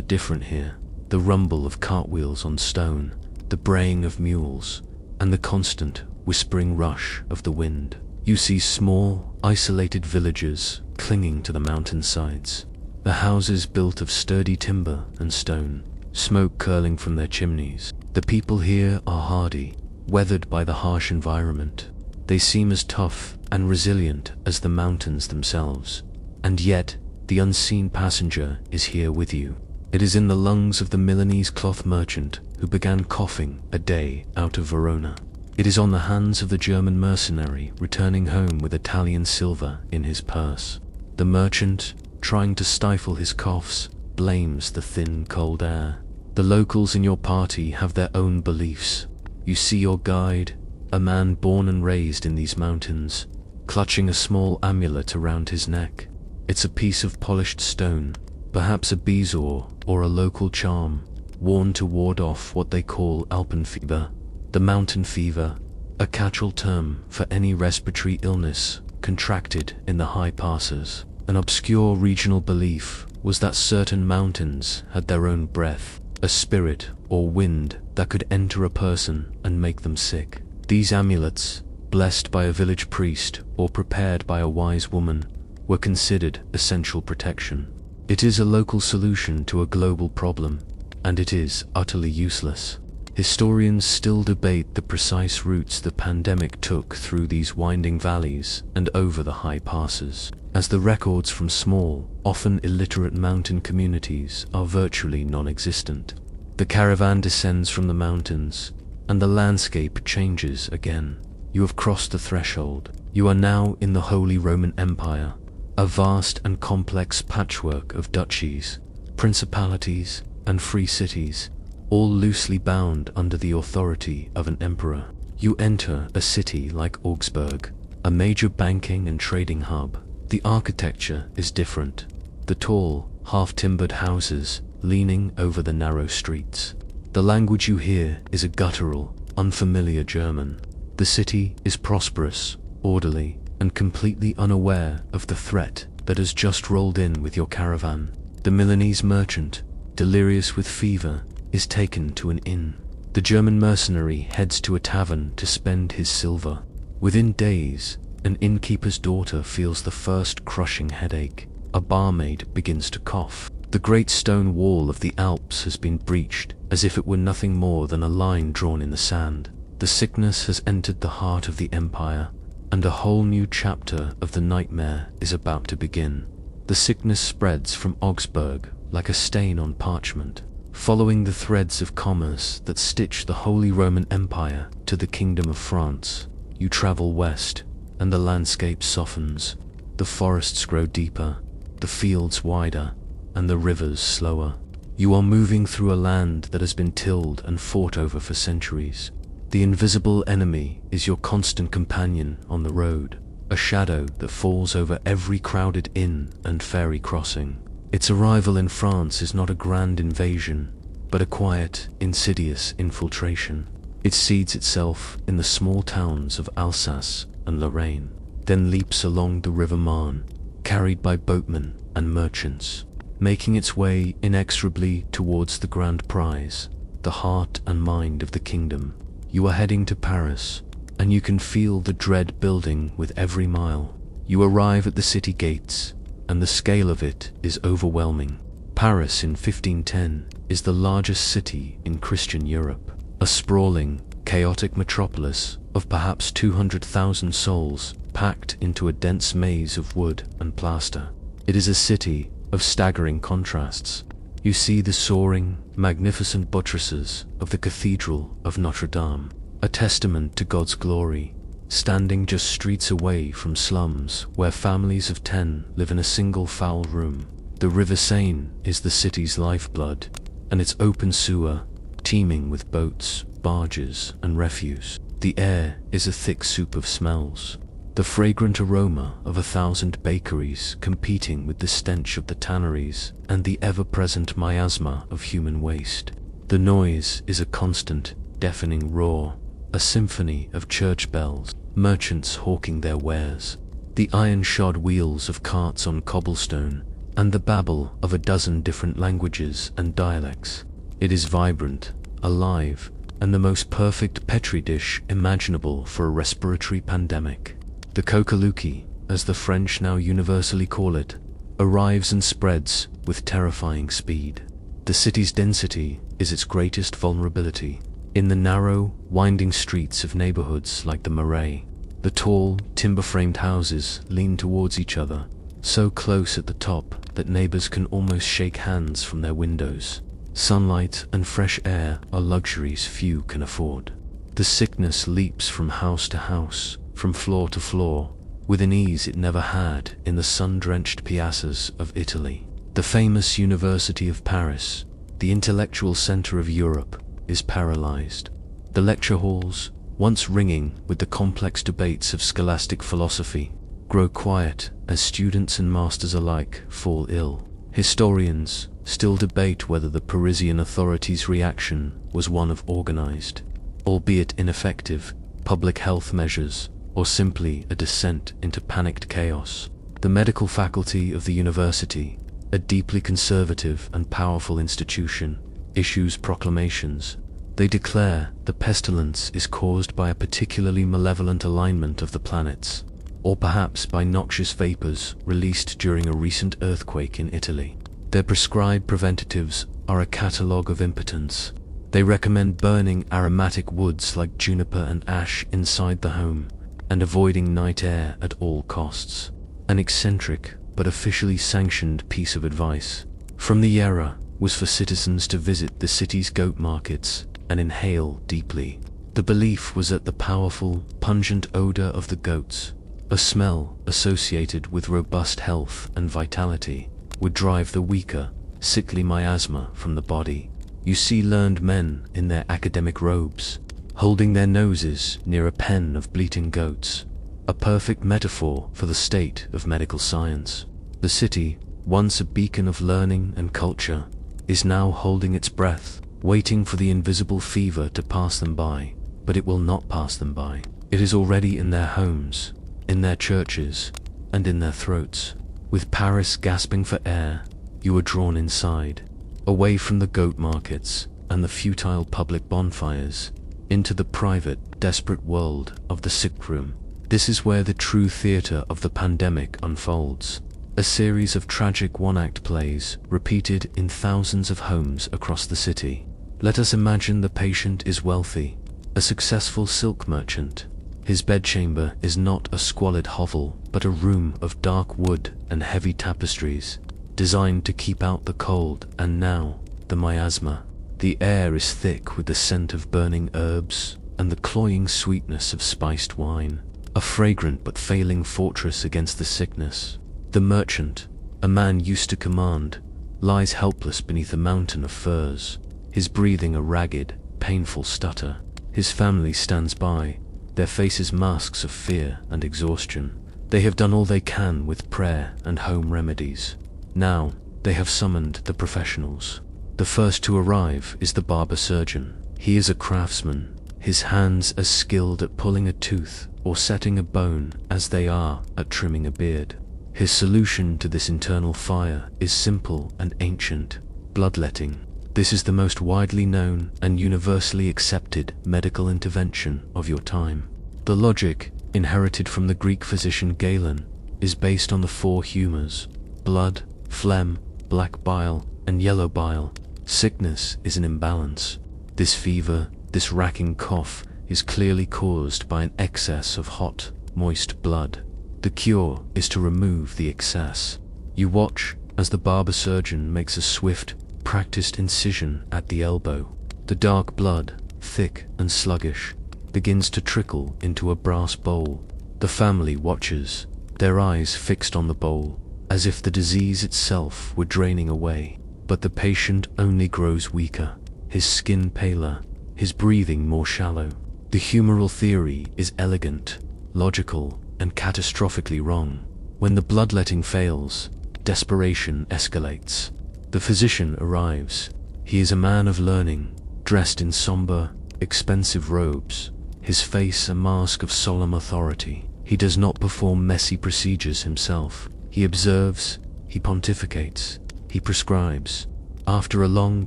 different here: the rumble of cartwheels on stone, the braying of mules, and the constant, whispering rush of the wind. You see small, isolated villages clinging to the mountainsides, the houses built of sturdy timber and stone, smoke curling from their chimneys. The people here are hardy, weathered by the harsh environment. They seem as tough and resilient as the mountains themselves. And yet, the unseen passenger is here with you. It is in the lungs of the Milanese cloth merchant who began coughing a day out of Verona. It is on the hands of the German mercenary returning home with Italian silver in his purse. The merchant, trying to stifle his coughs, blames the thin, cold air. The locals in your party have their own beliefs. You see your guide, a man born and raised in these mountains, clutching a small amulet around his neck. It's a piece of polished stone, perhaps a bezoar or a local charm, worn to ward off what they call Alpenfieber, the mountain fever, a catch-all term for any respiratory illness contracted in the high passes. An obscure regional belief was that certain mountains had their own breath, a spirit or wind that could enter a person and make them sick. These amulets, blessed by a village priest or prepared by a wise woman, were considered essential protection. It is a local solution to a global problem, and it is utterly useless. Historians still debate the precise routes the pandemic took through these winding valleys and over the high passes, as the records from small, often illiterate mountain communities are virtually non-existent. The caravan descends from the mountains, and the landscape changes again. You have crossed the threshold. You are now in the Holy Roman Empire, a vast and complex patchwork of duchies, principalities, and free cities, all loosely bound under the authority of an emperor. You enter a city like Augsburg, a major banking and trading hub. The architecture is different. The tall, half-timbered houses leaning over the narrow streets. The language you hear is a guttural, unfamiliar German. The city is prosperous, orderly, and completely unaware of the threat that has just rolled in with your caravan. The Milanese merchant, delirious with fever, is taken to an inn. The German mercenary heads to a tavern to spend his silver. Within days, an innkeeper's daughter feels the first crushing headache. A barmaid begins to cough. The great stone wall of the Alps has been breached, as if it were nothing more than a line drawn in the sand. The sickness has entered the heart of the empire, and a whole new chapter of the nightmare is about to begin. The sickness spreads from Augsburg like a stain on parchment, following the threads of commerce that stitch the Holy Roman Empire to the Kingdom of France. You travel west, and the landscape softens. The forests grow deeper, the fields wider, and the rivers slower. You are moving through a land that has been tilled and fought over for centuries. The invisible enemy is your constant companion on the road, a shadow that falls over every crowded inn and ferry crossing. Its arrival in France is not a grand invasion, but a quiet, insidious infiltration. It seeds itself in the small towns of Alsace and Lorraine, then leaps along the River Marne, carried by boatmen and merchants, making its way inexorably towards the grand prize, the heart and mind of the kingdom. You are heading to Paris, and you can feel the dread building with every mile. You arrive at the city gates, and the scale of it is overwhelming. Paris in 1510 is the largest city in Christian Europe, a sprawling, chaotic metropolis of perhaps 200,000 souls packed into a dense maze of wood and plaster. It is a city of staggering contrasts. You see the soaring, magnificent buttresses of the Cathedral of Notre Dame, a testament to God's glory, standing just streets away from slums where families of 10 live in a single foul room. The River Seine is the city's lifeblood, and its open sewer, teeming with boats, barges, and refuse. The air is a thick soup of smells, the fragrant aroma of 1,000 bakeries competing with the stench of the tanneries and the ever-present miasma of human waste. The noise is a constant, deafening roar, a symphony of church bells, merchants hawking their wares, the iron-shod wheels of carts on cobblestone, and the babble of a dozen different languages and dialects. It is vibrant, alive, and the most perfect petri dish imaginable for a respiratory pandemic. The coqueluche, as the French now universally call it, arrives and spreads with terrifying speed. The city's density is its greatest vulnerability. In the narrow, winding streets of neighborhoods like the Marais, the tall, timber-framed houses lean towards each other, so close at the top that neighbors can almost shake hands from their windows. Sunlight and fresh air are luxuries few can afford. The sickness leaps from house to house, from floor to floor, with an ease it never had in the sun-drenched piazzas of Italy. The famous University of Paris, the intellectual center of Europe, is paralyzed. The lecture halls, once ringing with the complex debates of scholastic philosophy, grow quiet as students and masters alike fall ill. Historians still debate whether the Parisian authorities' reaction was one of organized, albeit ineffective, public health measures, or simply a descent into panicked chaos. The medical faculty of the university, a deeply conservative and powerful institution, issues proclamations. They declare the pestilence is caused by a particularly malevolent alignment of the planets, or perhaps by noxious vapors released during a recent earthquake in Italy. Their prescribed preventatives are a catalogue of impotence. They recommend burning aromatic woods like juniper and ash inside the home, and avoiding night air at all costs. An eccentric but officially sanctioned piece of advice from the era was for citizens to visit the city's goat markets and inhale deeply. The belief was that the powerful, pungent odor of the goats, a smell associated with robust health and vitality, would drive the weaker, sickly miasma from the body. You see learned men in their academic robes, holding their noses near a pen of bleating goats, a perfect metaphor for the state of medical science. The city, once a beacon of learning and culture, is now holding its breath, waiting for the invisible fever to pass them by, but it will not pass them by. It is already in their homes, in their churches, and in their throats. With Paris gasping for air, you are drawn inside, away from the goat markets and the futile public bonfires, into the private, desperate world of the sick room. This is where the true theater of the pandemic unfolds. A series of tragic one-act plays repeated in thousands of homes across the city. Let us imagine the patient is wealthy, a successful silk merchant. His bedchamber is not a squalid hovel, but a room of dark wood and heavy tapestries, designed to keep out the cold and now the miasma. The air is thick with the scent of burning herbs and the cloying sweetness of spiced wine, a fragrant but failing fortress against the sickness. The merchant, a man used to command, lies helpless beneath a mountain of furs, his breathing a ragged, painful stutter. His family stands by, their faces masks of fear and exhaustion. They have done all they can with prayer and home remedies. Now, they have summoned the professionals. The first to arrive is the barber surgeon. He is a craftsman, his hands as skilled at pulling a tooth or setting a bone as they are at trimming a beard. His solution to this internal fire is simple and ancient: bloodletting. This is the most widely known and universally accepted medical intervention of your time. The logic, inherited from the Greek physician Galen, is based on the four humors: blood, phlegm, black bile, and yellow bile. Sickness is an imbalance. This fever, this racking cough, is clearly caused by an excess of hot, moist blood. The cure is to remove the excess. You watch as the barber surgeon makes a swift, practiced incision at the elbow. The dark blood, thick and sluggish, begins to trickle into a brass bowl. The family watches, their eyes fixed on the bowl, as if the disease itself were draining away. But the patient only grows weaker, his skin paler, his breathing more shallow. The humoral theory is elegant, logical, and catastrophically wrong. When the bloodletting fails, desperation escalates. The physician arrives. He is a man of learning, dressed in somber, expensive robes, his face a mask of solemn authority. He does not perform messy procedures himself. He observes, he pontificates, he prescribes. After a long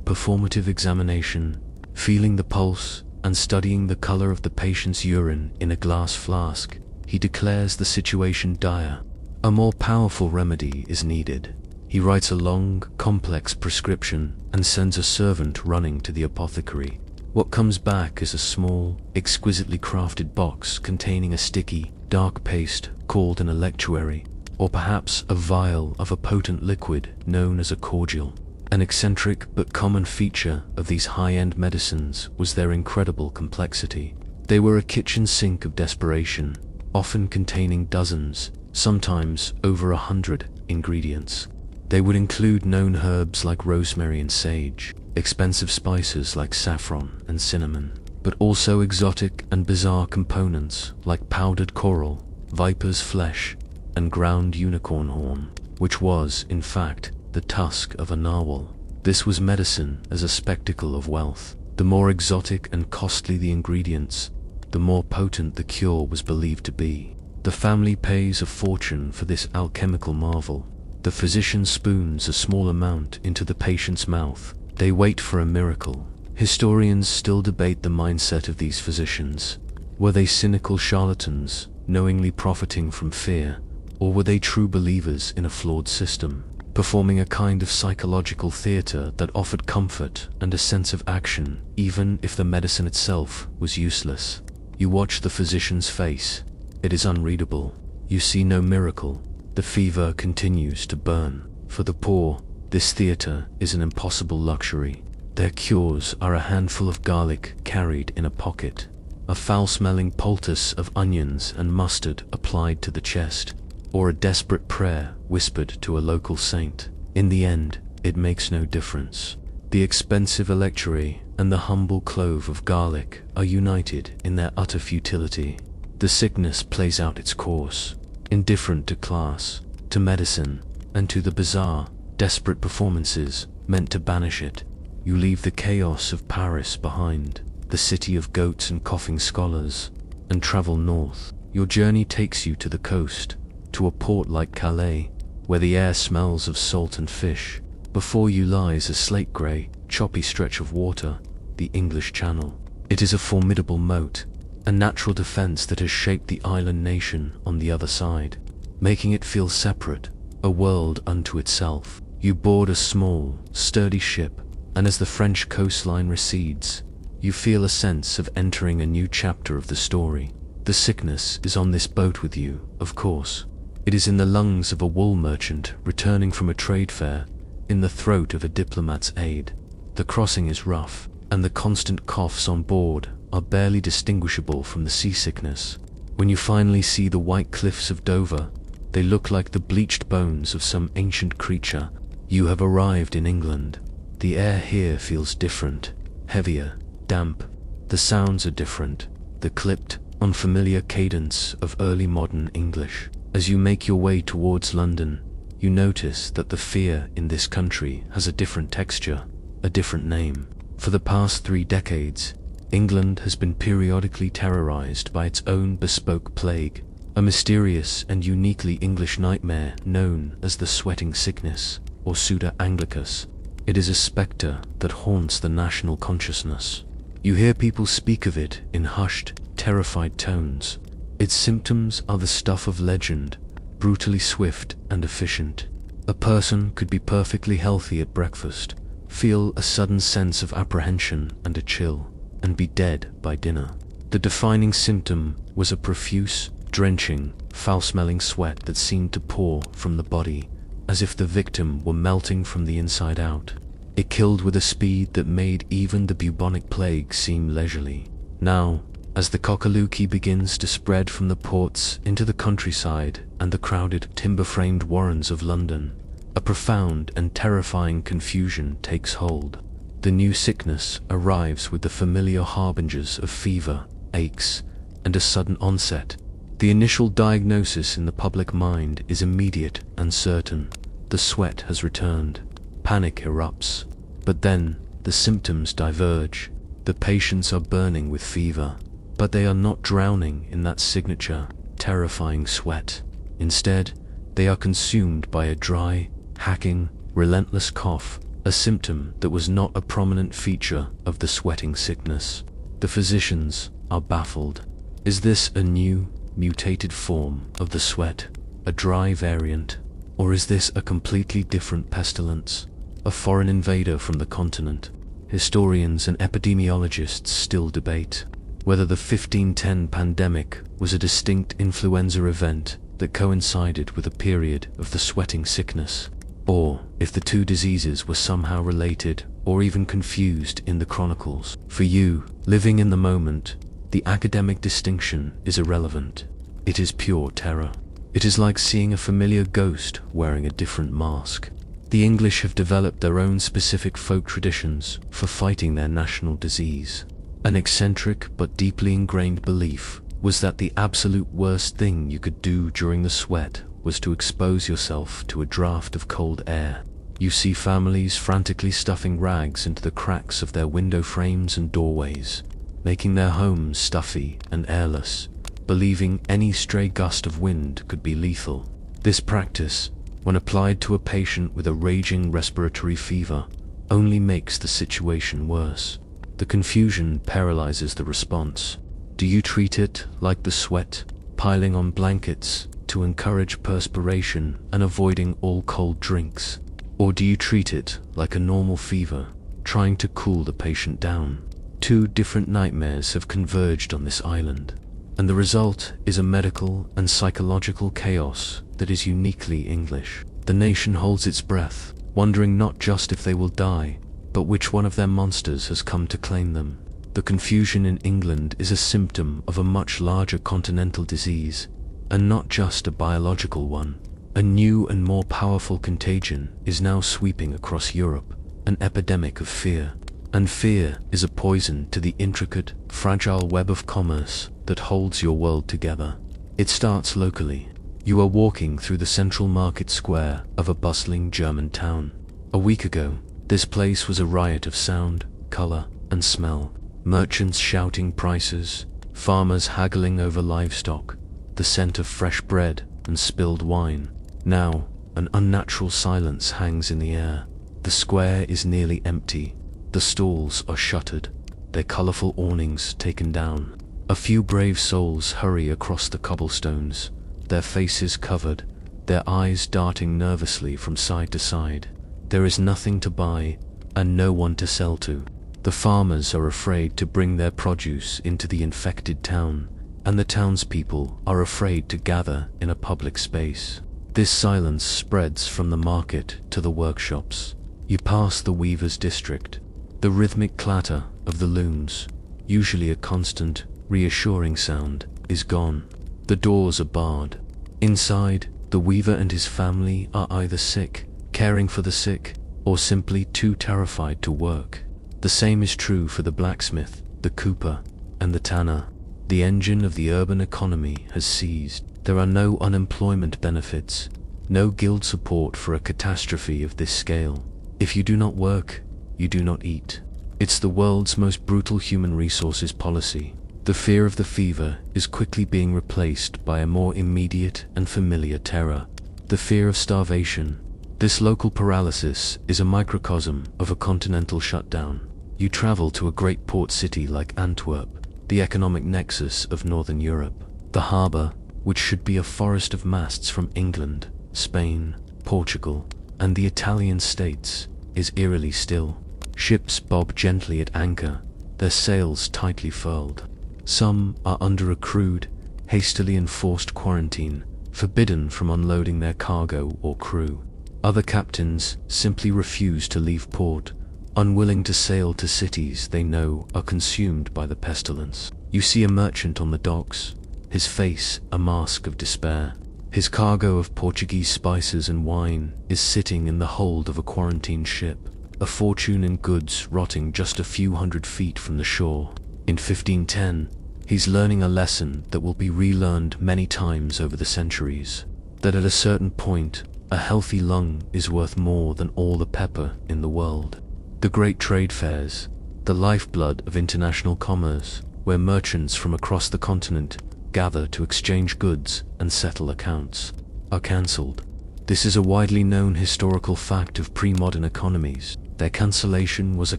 performative examination, feeling the pulse and studying the color of the patient's urine in a glass flask, he declares the situation dire. A more powerful remedy is needed. He writes a long, complex prescription and sends a servant running to the apothecary. What comes back is a small, exquisitely crafted box containing a sticky, dark paste called an electuary, or perhaps a vial of a potent liquid known as a cordial. An eccentric but common feature of these high-end medicines was their incredible complexity. They were a kitchen sink of desperation, often containing dozens, sometimes over 100 ingredients. They would include known herbs like rosemary and sage, expensive spices like saffron and cinnamon, but also exotic and bizarre components like powdered coral, viper's flesh, and ground unicorn horn, which was, in fact, the tusk of a narwhal. This was medicine as a spectacle of wealth. The more exotic and costly the ingredients, the more potent the cure was believed to be. The family pays a fortune for this alchemical marvel. The physician spoons a small amount into the patient's mouth. They wait for a miracle. Historians still debate the mindset of these physicians. Were they cynical charlatans, knowingly profiting from fear, or were they true believers in a flawed system, performing a kind of psychological theater that offered comfort and a sense of action, even if the medicine itself was useless? You watch the physician's face. It is unreadable. You see no miracle. The fever continues to burn. For the poor, this theater is an impossible luxury. Their cures are a handful of garlic carried in a pocket, a foul-smelling poultice of onions and mustard applied to the chest, or a desperate prayer whispered to a local saint. In the end, it makes no difference. The expensive electuary and the humble clove of garlic are united in their utter futility. The sickness plays out its course, indifferent to class, to medicine, and to the bizarre, desperate performances meant to banish it. You leave the chaos of Paris behind, the city of goats and coughing scholars, and travel north. Your journey takes you to the coast, to a port like Calais, where the air smells of salt and fish. Before you lies a slate-grey, choppy stretch of water, the English Channel. It is a formidable moat, a natural defense that has shaped the island nation on the other side, making it feel separate, a world unto itself. You board a small, sturdy ship, and as the French coastline recedes, you feel a sense of entering a new chapter of the story. The sickness is on this boat with you, of course. It is in the lungs of a wool merchant returning from a trade fair, in the throat of a diplomat's aide. The crossing is rough, and the constant coughs on board are barely distinguishable from the seasickness. When you finally see the white cliffs of Dover, they look like the bleached bones of some ancient creature. You have arrived in England. The air here feels different, heavier, damp. The sounds are different, the clipped, unfamiliar cadence of early modern English. As you make your way towards London, you notice that the fear in this country has a different texture, a different name. For the past 3 decades, England has been periodically terrorized by its own bespoke plague, a mysterious and uniquely English nightmare known as the sweating sickness, or Suda Anglicus. It is a spectre that haunts the national consciousness. You hear people speak of it in hushed, terrified tones. Its symptoms are the stuff of legend, brutally swift and efficient. A person could be perfectly healthy at breakfast, feel a sudden sense of apprehension and a chill, and be dead by dinner. The defining symptom was a profuse, drenching, foul-smelling sweat that seemed to pour from the body, as if the victim were melting from the inside out. It killed with a speed that made even the bubonic plague seem leisurely. Now, as the coqueluche begins to spread from the ports into the countryside and the crowded, timber-framed warrens of London, a profound and terrifying confusion takes hold. The new sickness arrives with the familiar harbingers of fever, aches, and a sudden onset. The initial diagnosis in the public mind is immediate and certain. The sweat has returned. Panic erupts. But then, the symptoms diverge. The patients are burning with fever, but they are not drowning in that signature, terrifying sweat. Instead, they are consumed by a dry, hacking, relentless cough, a symptom that was not a prominent feature of the sweating sickness. The physicians are baffled. Is this a new, mutated form of the sweat, a dry variant, or is this a completely different pestilence, a foreign invader from the continent? Historians and epidemiologists still debate whether the 1510 pandemic was a distinct influenza event that coincided with a period of the sweating sickness, or if the two diseases were somehow related or even confused in the chronicles. For you, living in the moment, the academic distinction is irrelevant. It is pure terror. It is like seeing a familiar ghost wearing a different mask. The English have developed their own specific folk traditions for fighting their national disease. An eccentric but deeply ingrained belief was that the absolute worst thing you could do during the sweat was to expose yourself to a draft of cold air. You see families frantically stuffing rags into the cracks of their window frames and doorways, making their homes stuffy and airless, believing any stray gust of wind could be lethal. This practice, when applied to a patient with a raging respiratory fever, only makes the situation worse. The confusion paralyzes the response. Do you treat it like the sweat, piling on blankets to encourage perspiration and avoiding all cold drinks? Or do you treat it like a normal fever, trying to cool the patient down? Two different nightmares have converged on this island, and the result is a medical and psychological chaos that is uniquely English. The nation holds its breath, wondering not just if they will die, but which one of their monsters has come to claim them. The confusion in England is a symptom of a much larger continental disease, and not just a biological one. A new and more powerful contagion is now sweeping across Europe, an epidemic of fear. And fear is a poison to the intricate, fragile web of commerce that holds your world together. It starts locally. You are walking through the central market square of a bustling German town. A week ago, this place was a riot of sound, color, and smell. Merchants shouting prices, farmers haggling over livestock, the scent of fresh bread and spilled wine. Now, an unnatural silence hangs in the air. The square is nearly empty. The stalls are shuttered, their colorful awnings taken down. A few brave souls hurry across the cobblestones, their faces covered, their eyes darting nervously from side to side. There is nothing to buy and no one to sell to. The farmers are afraid to bring their produce into the infected town, and the townspeople are afraid to gather in a public space. This silence spreads from the market to the workshops. You pass the weaver's district. The rhythmic clatter of the looms, usually a constant, reassuring sound, is gone. The doors are barred. Inside, the weaver and his family are either sick, caring for the sick, or simply too terrified to work. The same is true for the blacksmith, the cooper, and the tanner. The engine of the urban economy has seized. There are no unemployment benefits, no guild support for a catastrophe of this scale. If you do not work, you do not eat. It's the world's most brutal human resources policy. The fear of the fever is quickly being replaced by a more immediate and familiar terror, the fear of starvation. This local paralysis is a microcosm of a continental shutdown. You travel to a great port city like Antwerp, the economic nexus of Northern Europe. The harbour, which should be a forest of masts from England, Spain, Portugal, and the Italian states, is eerily still. Ships bob gently at anchor, their sails tightly furled. Some are under a crude, hastily enforced quarantine, forbidden from unloading their cargo or crew. Other captains simply refuse to leave port, unwilling to sail to cities they know are consumed by the pestilence. You see a merchant on the docks, his face a mask of despair. His cargo of Portuguese spices and wine is sitting in the hold of a quarantined ship, a fortune in goods rotting just a few hundred feet from the shore. In 1510, he's learning a lesson that will be relearned many times over the centuries, that at a certain point, a healthy lung is worth more than all the pepper in the world. The great trade fairs, the lifeblood of international commerce, where merchants from across the continent gather to exchange goods and settle accounts, are cancelled. This is a widely known historical fact of pre-modern economies. Their cancellation was a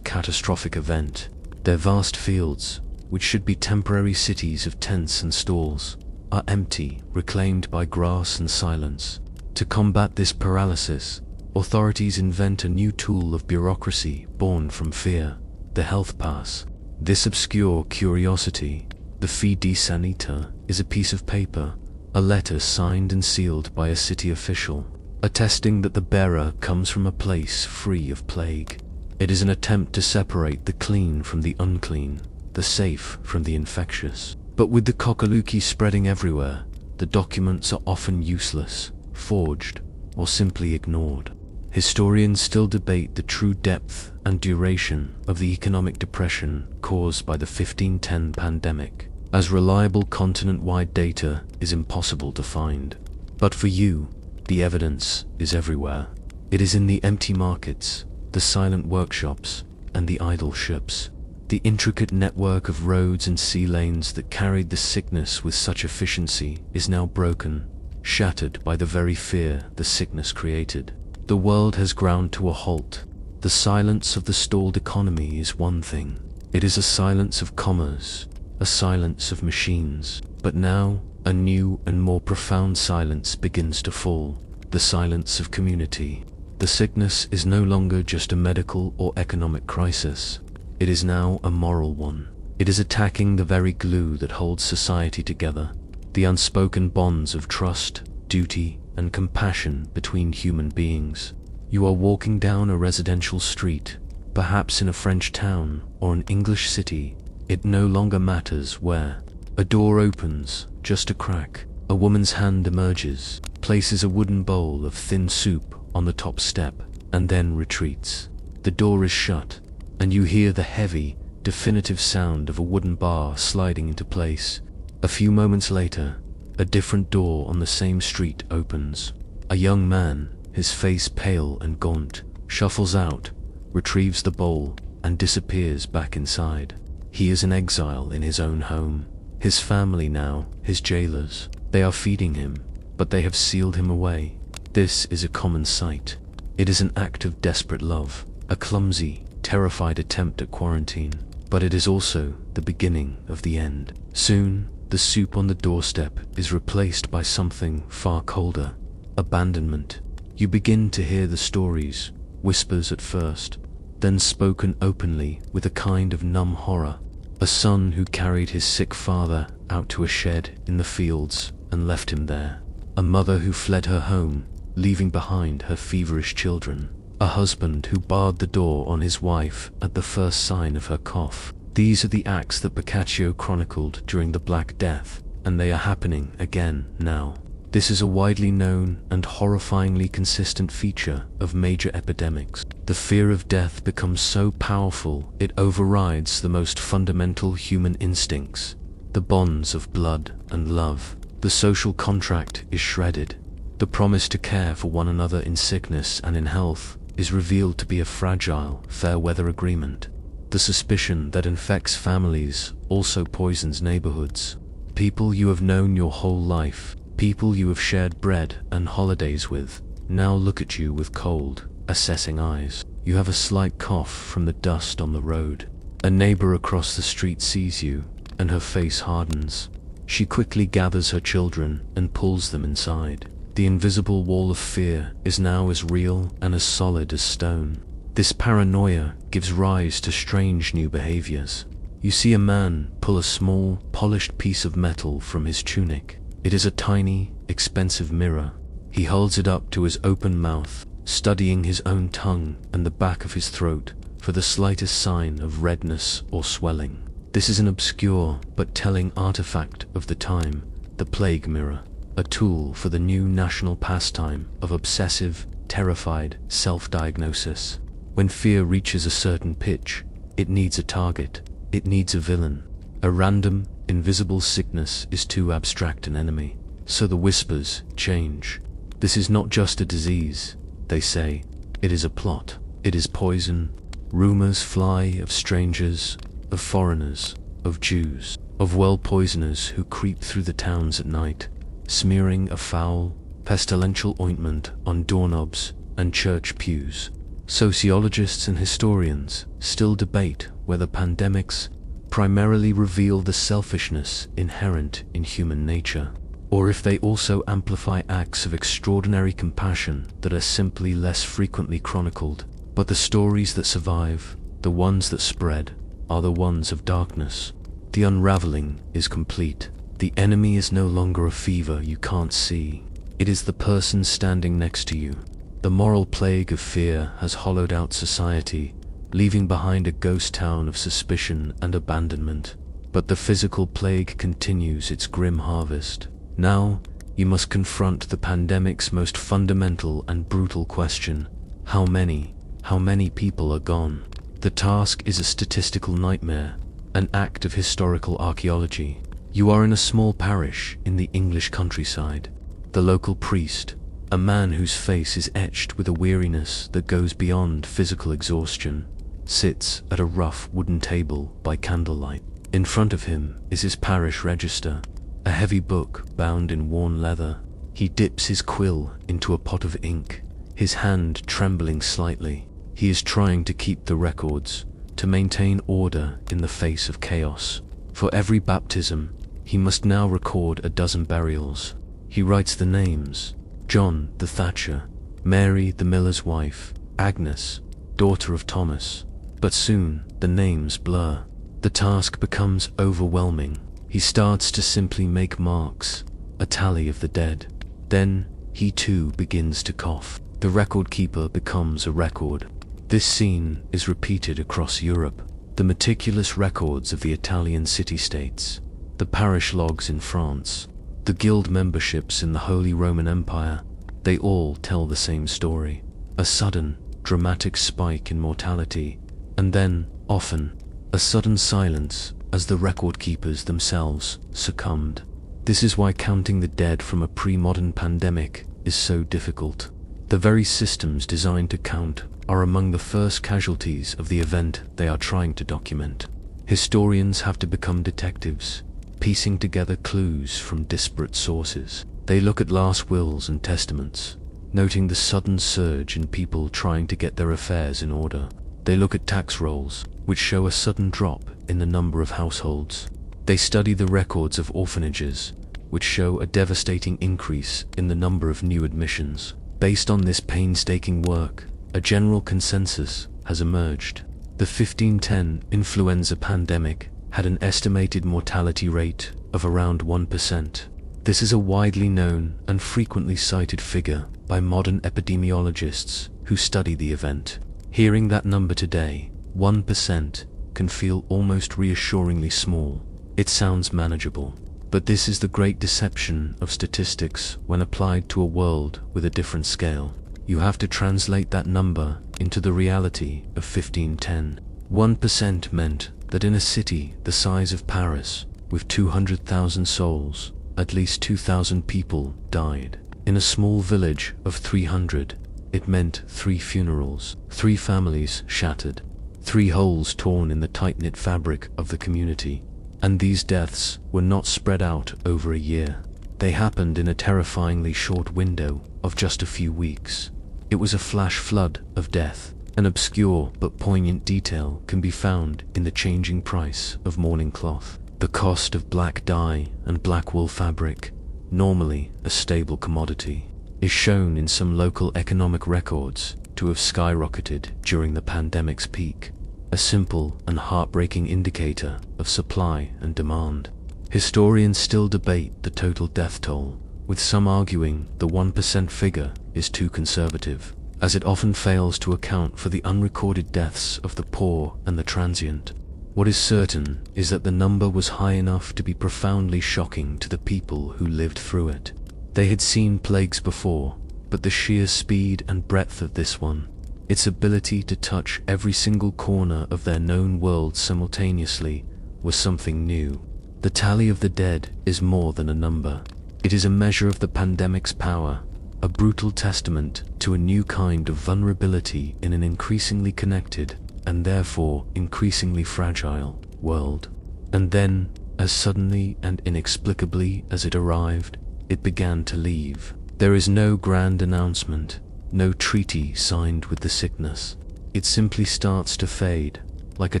catastrophic event. Their vast fields, which should be temporary cities of tents and stalls, are empty, reclaimed by grass and silence. To combat this paralysis, authorities invent a new tool of bureaucracy born from fear: the health pass. This obscure curiosity, the fide sanita, is a piece of paper, a letter signed and sealed by a city official, attesting that the bearer comes from a place free of plague. It is an attempt to separate the clean from the unclean, the safe from the infectious. But with the coqueluche spreading everywhere, the documents are often useless, forged, or simply ignored. Historians still debate the true depth and duration of the economic depression caused by the 1510 pandemic, as reliable continent-wide data is impossible to find. But for you, the evidence is everywhere. It is in the empty markets, the silent workshops, and the idle ships. The intricate network of roads and sea lanes that carried the sickness with such efficiency is now broken, shattered by the very fear the sickness created. The world has ground to a halt. The silence of the stalled economy is one thing. It is a silence of commerce, a silence of machines. But now, a new and more profound silence begins to fall, the silence of community. The sickness is no longer just a medical or economic crisis. It is now a moral one. It is attacking the very glue that holds society together, the unspoken bonds of trust, duty, and compassion between human beings. You are walking down a residential street, perhaps in a French town or an English city. It no longer matters where. A door opens, just a crack. A woman's hand emerges, places a wooden bowl of thin soup on the top step, and then retreats. The door is shut, and you hear the heavy, definitive sound of a wooden bar sliding into place. A few moments later, a different door on the same street opens. A young man, his face pale and gaunt, shuffles out, retrieves the bowl, and disappears back inside. He is an exile in his own home. His family now, his jailers. They are feeding him, but they have sealed him away. This is a common sight. It is an act of desperate love, a clumsy, terrified attempt at quarantine, but it is also the beginning of the end. Soon, the soup on the doorstep is replaced by something far colder: abandonment. You begin to hear the stories, whispers at first, then spoken openly with a kind of numb horror. A son who carried his sick father out to a shed in the fields and left him there. A mother who fled her home, leaving behind her feverish children. A husband who barred the door on his wife at the first sign of her cough. These are the acts that Boccaccio chronicled during the Black Death, and they are happening again now. This is a widely known and horrifyingly consistent feature of major epidemics. The fear of death becomes so powerful it overrides the most fundamental human instincts, the bonds of blood and love. The social contract is shredded. The promise to care for one another in sickness and in health is revealed to be a fragile, fair-weather agreement. The suspicion that infects families also poisons neighborhoods. People you have known your whole life, people you have shared bread and holidays with, now look at you with cold, assessing eyes. You have a slight cough from the dust on the road. A neighbor across the street sees you, and her face hardens. She quickly gathers her children and pulls them inside. The invisible wall of fear is now as real and as solid as stone. This paranoia gives rise to strange new behaviors. You see a man pull a small, polished piece of metal from his tunic. It is a tiny, expensive mirror. He holds it up to his open mouth, studying his own tongue and the back of his throat for the slightest sign of redness or swelling. This is an obscure but telling artifact of the time, the plague mirror, a tool for the new national pastime of obsessive, terrified self-diagnosis. When fear reaches a certain pitch, it needs a target, it needs a villain. A random, invisible sickness is too abstract an enemy. So the whispers change. This is not just a disease, they say. It is a plot. It is poison, Rumors fly of strangers, of foreigners, of Jews, of well poisoners who creep through the towns at night, smearing a foul, pestilential ointment on doorknobs and church pews. Sociologists and historians still debate whether pandemics primarily reveal the selfishness inherent in human nature, or if they also amplify acts of extraordinary compassion that are simply less frequently chronicled. But the stories that survive, the ones that spread, are the ones of darkness. The unraveling is complete. The enemy is no longer a fever you can't see. It is the person standing next to you. The moral plague of fear has hollowed out society, leaving behind a ghost town of suspicion and abandonment. But the physical plague continues its grim harvest. Now, you must confront the pandemic's most fundamental and brutal question: how many people are gone? The task is a statistical nightmare, an act of historical archaeology. You are in a small parish in the English countryside. The local priest, a man whose face is etched with a weariness that goes beyond physical exhaustion, sits at a rough wooden table by candlelight. In front of him is his parish register, a heavy book bound in worn leather. He dips his quill into a pot of ink, his hand trembling slightly. He is trying to keep the records, to maintain order in the face of chaos. For every baptism, he must now record a dozen burials. He writes the names: John the Thatcher, Mary the miller's wife, Agnes, daughter of Thomas. But soon the names blur. The task becomes overwhelming. He starts to simply make marks, a tally of the dead. Then he too begins to cough. The record keeper becomes a record. This scene is repeated across Europe. The meticulous records of the Italian city-states, the parish logs in France, the guild memberships in the Holy Roman Empire, they all tell the same story. A sudden, dramatic spike in mortality, and then, often, a sudden silence as the record keepers themselves succumbed. This is why counting the dead from a pre-modern pandemic is so difficult. The very systems designed to count are among the first casualties of the event they are trying to document. Historians have to become detectives, piecing together clues from disparate sources. They look at last wills and testaments, noting the sudden surge in people trying to get their affairs in order. They look at tax rolls, which show a sudden drop in the number of households. They study the records of orphanages, which show a devastating increase in the number of new admissions. Based on this painstaking work, a general consensus has emerged. The 1510 influenza pandemic had an estimated mortality rate of around 1%. This is a widely known and frequently cited figure by modern epidemiologists who study the event. Hearing that number today, 1%, can feel almost reassuringly small. It sounds manageable. But this is the great deception of statistics when applied to a world with a different scale. You have to translate that number into the reality of 1510. 1% meant that in a city the size of Paris, with 200,000 souls, at least 2,000 people died. In a small village of 300, it meant 3 funerals, 3 families shattered, 3 holes torn in the tight-knit fabric of the community. And these deaths were not spread out over a year. They happened in a terrifyingly short window of just a few weeks. It was a flash flood of death. An obscure but poignant detail can be found in the changing price of mourning cloth. The cost of black dye and black wool fabric, normally a stable commodity, is shown in some local economic records to have skyrocketed during the pandemic's peak. A simple and heartbreaking indicator of supply and demand. Historians still debate the total death toll, with some arguing the 1% figure is too conservative, as it often fails to account for the unrecorded deaths of the poor and the transient. What is certain is that the number was high enough to be profoundly shocking to the people who lived through it. They had seen plagues before, but the sheer speed and breadth of this one, its ability to touch every single corner of their known world simultaneously, was something new. The tally of the dead is more than a number. It is a measure of the pandemic's power, a brutal testament to a new kind of vulnerability in an increasingly connected, and therefore increasingly fragile, world. And then, as suddenly and inexplicably as it arrived, it began to leave. There is no grand announcement, no treaty signed with the sickness. It simply starts to fade, like a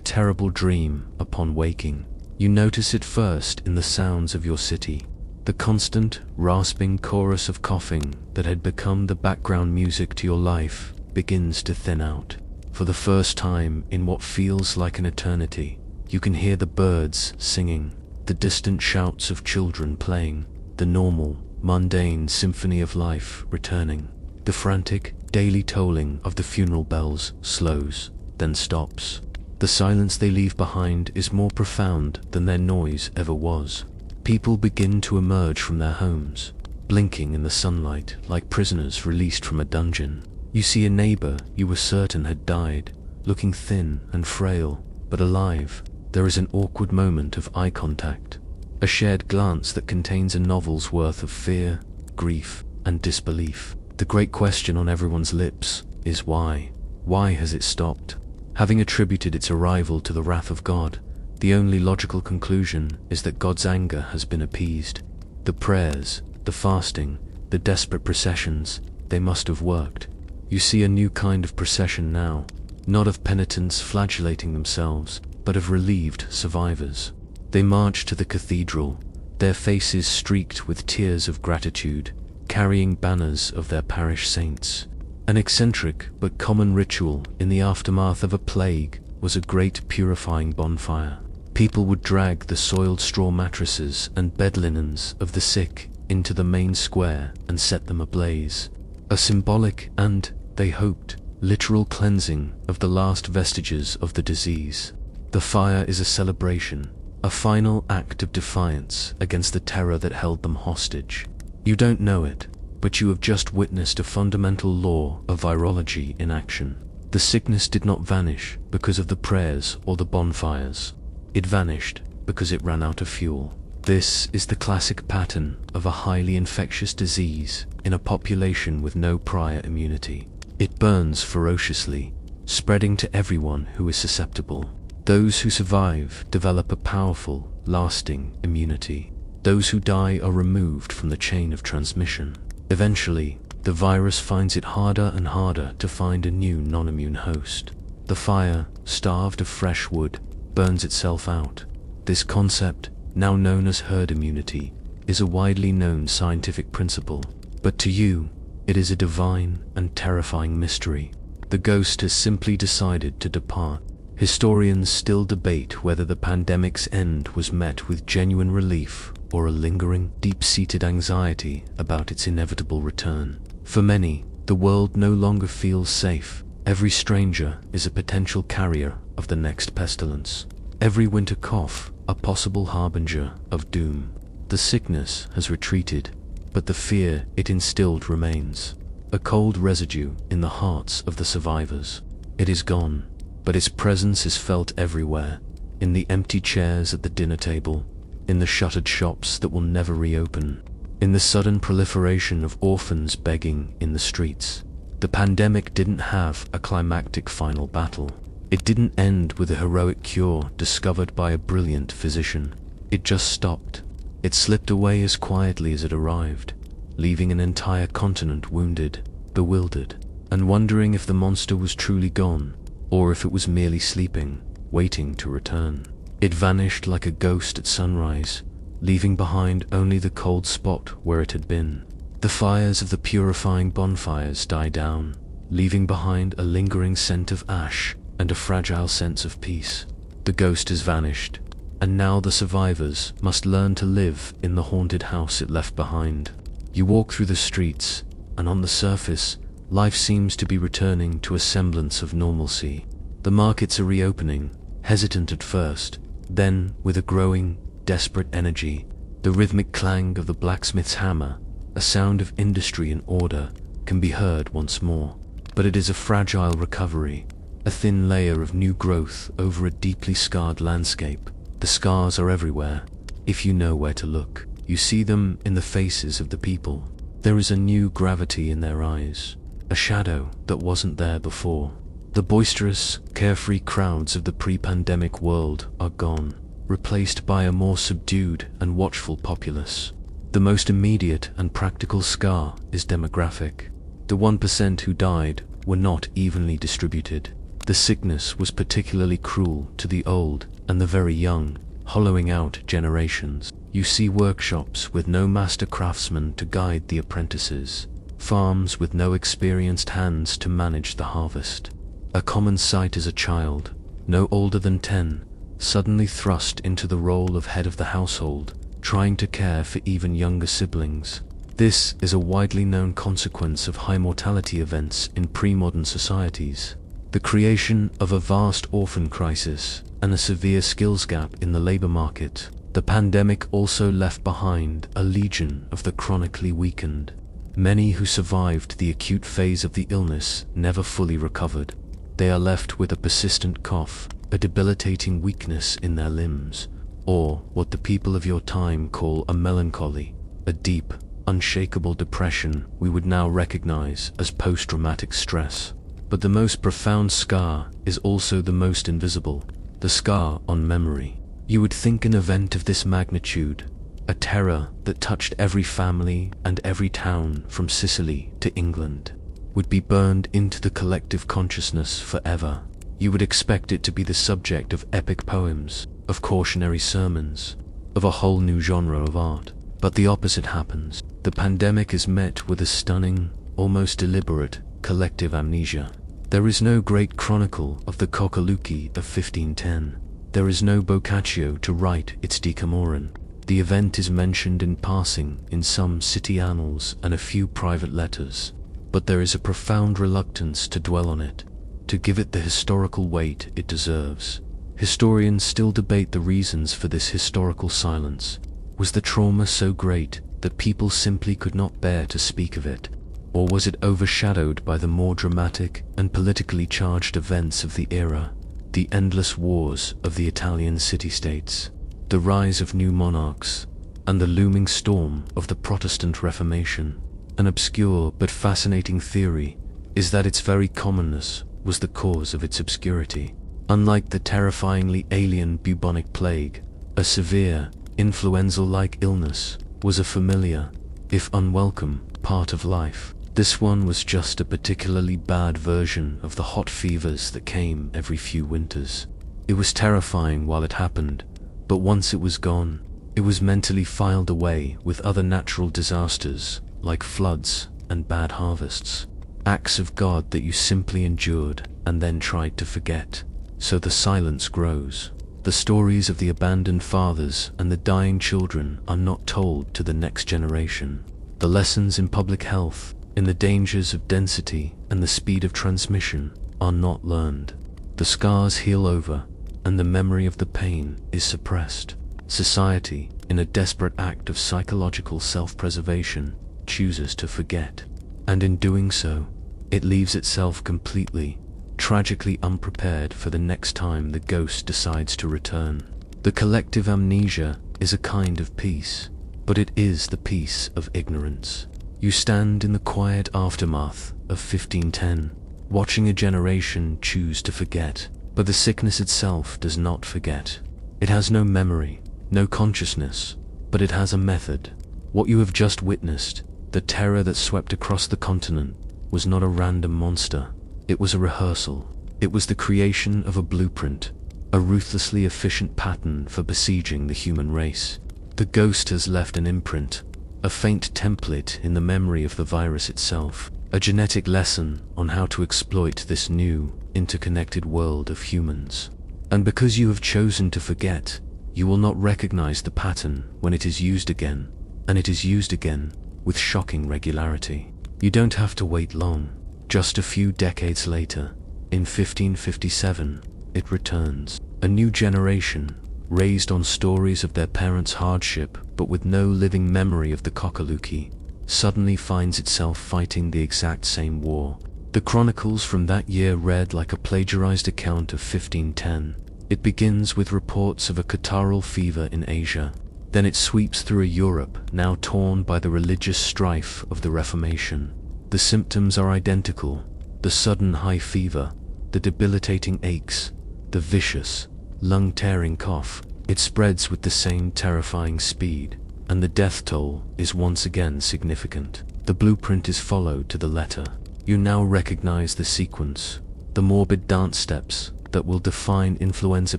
terrible dream upon waking. You notice it first in the sounds of your city. The constant, rasping chorus of coughing that had become the background music to your life begins to thin out. For the first time in what feels like an eternity, you can hear the birds singing, the distant shouts of children playing, the normal, mundane symphony of life returning. The frantic, daily tolling of the funeral bells slows, then stops. The silence they leave behind is more profound than their noise ever was. People begin to emerge from their homes, blinking in the sunlight like prisoners released from a dungeon. You see a neighbor you were certain had died, looking thin and frail, but alive. There is an awkward moment of eye contact, a shared glance that contains a novel's worth of fear, grief, and disbelief. The great question on everyone's lips is why? Why has it stopped? Having attributed its arrival to the wrath of God, the only logical conclusion is that God's anger has been appeased. The prayers, the fasting, the desperate processions, they must have worked. You see a new kind of procession now, not of penitents flagellating themselves, but of relieved survivors. They march to the cathedral, their faces streaked with tears of gratitude, carrying banners of their parish saints. An eccentric but common ritual in the aftermath of a plague was a great purifying bonfire. People would drag the soiled straw mattresses and bed linens of the sick into the main square and set them ablaze. A symbolic and, they hoped, literal cleansing of the last vestiges of the disease. The fire is a celebration, a final act of defiance against the terror that held them hostage. You don't know it, but you have just witnessed a fundamental law of virology in action. The sickness did not vanish because of the prayers or the bonfires. It vanished because it ran out of fuel. This is the classic pattern of a highly infectious disease in a population with no prior immunity. It burns ferociously, spreading to everyone who is susceptible. Those who survive develop a powerful, lasting immunity. Those who die are removed from the chain of transmission. Eventually, the virus finds it harder and harder to find a new non-immune host. The fire, starved of fresh wood, burns itself out. This concept, now known as herd immunity, is a widely known scientific principle, but to you, it is a divine and terrifying mystery. The ghost has simply decided to depart. Historians still debate whether the pandemic's end was met with genuine relief or a lingering, deep-seated anxiety about its inevitable return. For many, the world no longer feels safe. Every stranger is a potential carrier of the next pestilence. Every winter cough, a possible harbinger of doom. The sickness has retreated, but the fear it instilled remains, a cold residue in the hearts of the survivors. It is gone, but its presence is felt everywhere, in the empty chairs at the dinner table, in the shuttered shops that will never reopen, in the sudden proliferation of orphans begging in the streets. The pandemic didn't have a climactic final battle. It didn't end with a heroic cure discovered by a brilliant physician. It just stopped. It slipped away as quietly as it arrived, leaving an entire continent wounded, bewildered, and wondering if the monster was truly gone, or if it was merely sleeping, waiting to return. It vanished like a ghost at sunrise, leaving behind only the cold spot where it had been. The fires of the purifying bonfires die down, leaving behind a lingering scent of ash and a fragile sense of peace. The ghost has vanished, and now the survivors must learn to live in the haunted house it left behind. You walk through the streets, and on the surface, life seems to be returning to a semblance of normalcy. The markets are reopening, hesitant at first, then, with a growing, desperate energy, the rhythmic clang of the blacksmith's hammer, a sound of industry and order, can be heard once more. But it is a fragile recovery, a thin layer of new growth over a deeply scarred landscape. The scars are everywhere. If you know where to look, you see them in the faces of the people. There is a new gravity in their eyes, a shadow that wasn't there before. The boisterous, carefree crowds of the pre-pandemic world are gone, replaced by a more subdued and watchful populace. The most immediate and practical scar is demographic. The 1% who died were not evenly distributed. The sickness was particularly cruel to the old and the very young, hollowing out generations. You see workshops with no master craftsman to guide the apprentices, farms with no experienced hands to manage the harvest. A common sight is a child, no older than 10, suddenly thrust into the role of head of the household, trying to care for even younger siblings. This is a widely known consequence of high mortality events in pre-modern societies. The creation of a vast orphan crisis and a severe skills gap in the labor market. The pandemic also left behind a legion of the chronically weakened. Many who survived the acute phase of the illness never fully recovered. They are left with a persistent cough, a debilitating weakness in their limbs, or what the people of your time call a melancholy, a deep, unshakable depression we would now recognize as post-traumatic stress. But the most profound scar is also the most invisible, the scar on memory. You would think an event of this magnitude, a terror that touched every family and every town from Sicily to England, would be burned into the collective consciousness forever. You would expect it to be the subject of epic poems, of cautionary sermons, of a whole new genre of art. But the opposite happens. The pandemic is met with a stunning, almost deliberate, collective amnesia. There is no great chronicle of the coqueluche of 1510. There is no Boccaccio to write its Decameron. The event is mentioned in passing in some city annals and a few private letters, but there is a profound reluctance to dwell on it, to give it the historical weight it deserves. Historians still debate the reasons for this historical silence. Was the trauma so great that people simply could not bear to speak of it? Or was it overshadowed by the more dramatic and politically charged events of the era? The endless wars of the Italian city-states, the rise of new monarchs, and the looming storm of the Protestant Reformation. An obscure but fascinating theory is that its very commonness was the cause of its obscurity. Unlike the terrifyingly alien bubonic plague, a severe, influenza-like illness was a familiar, if unwelcome, part of life. This one was just a particularly bad version of the hot fevers that came every few winters. It was terrifying while it happened, but once it was gone, it was mentally filed away with other natural disasters like floods and bad harvests. Acts of God that you simply endured and then tried to forget. So the silence grows. The stories of the abandoned fathers and the dying children are not told to the next generation. The lessons in public health, in the dangers of density and the speed of transmission, are not learned. The scars heal over, and the memory of the pain is suppressed. Society, in a desperate act of psychological self-preservation, chooses to forget. And in doing so, it leaves itself completely, tragically unprepared for the next time the ghost decides to return. The collective amnesia is a kind of peace, but it is the peace of ignorance. You stand in the quiet aftermath of 1510, watching a generation choose to forget, but the sickness itself does not forget. It has no memory, no consciousness, but it has a method. What you have just witnessed, the terror that swept across the continent, was not a random monster. It was a rehearsal. It was the creation of a blueprint, a ruthlessly efficient pattern for besieging the human race. The ghost has left an imprint, a faint template in the memory of the virus itself, a genetic lesson on how to exploit this new, interconnected world of humans. And because you have chosen to forget, you will not recognize the pattern when it is used again, and it is used again with shocking regularity. You don't have to wait long. Just a few decades later, in 1557, it returns. A new generation, raised on stories of their parents' hardship but with no living memory of the coqueluche, suddenly finds itself fighting the exact same war. The chronicles from that year read like a plagiarized account of 1510. It begins with reports of a catarrhal fever in Asia. Then it sweeps through a Europe now torn by the religious strife of the Reformation. The symptoms are identical: the sudden high fever, the debilitating aches, the vicious, lung-tearing cough, it spreads with the same terrifying speed, and the death toll is once again significant. The blueprint is followed to the letter. You now recognize the sequence, the morbid dance steps that will define influenza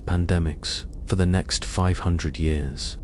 pandemics for the next 500 years.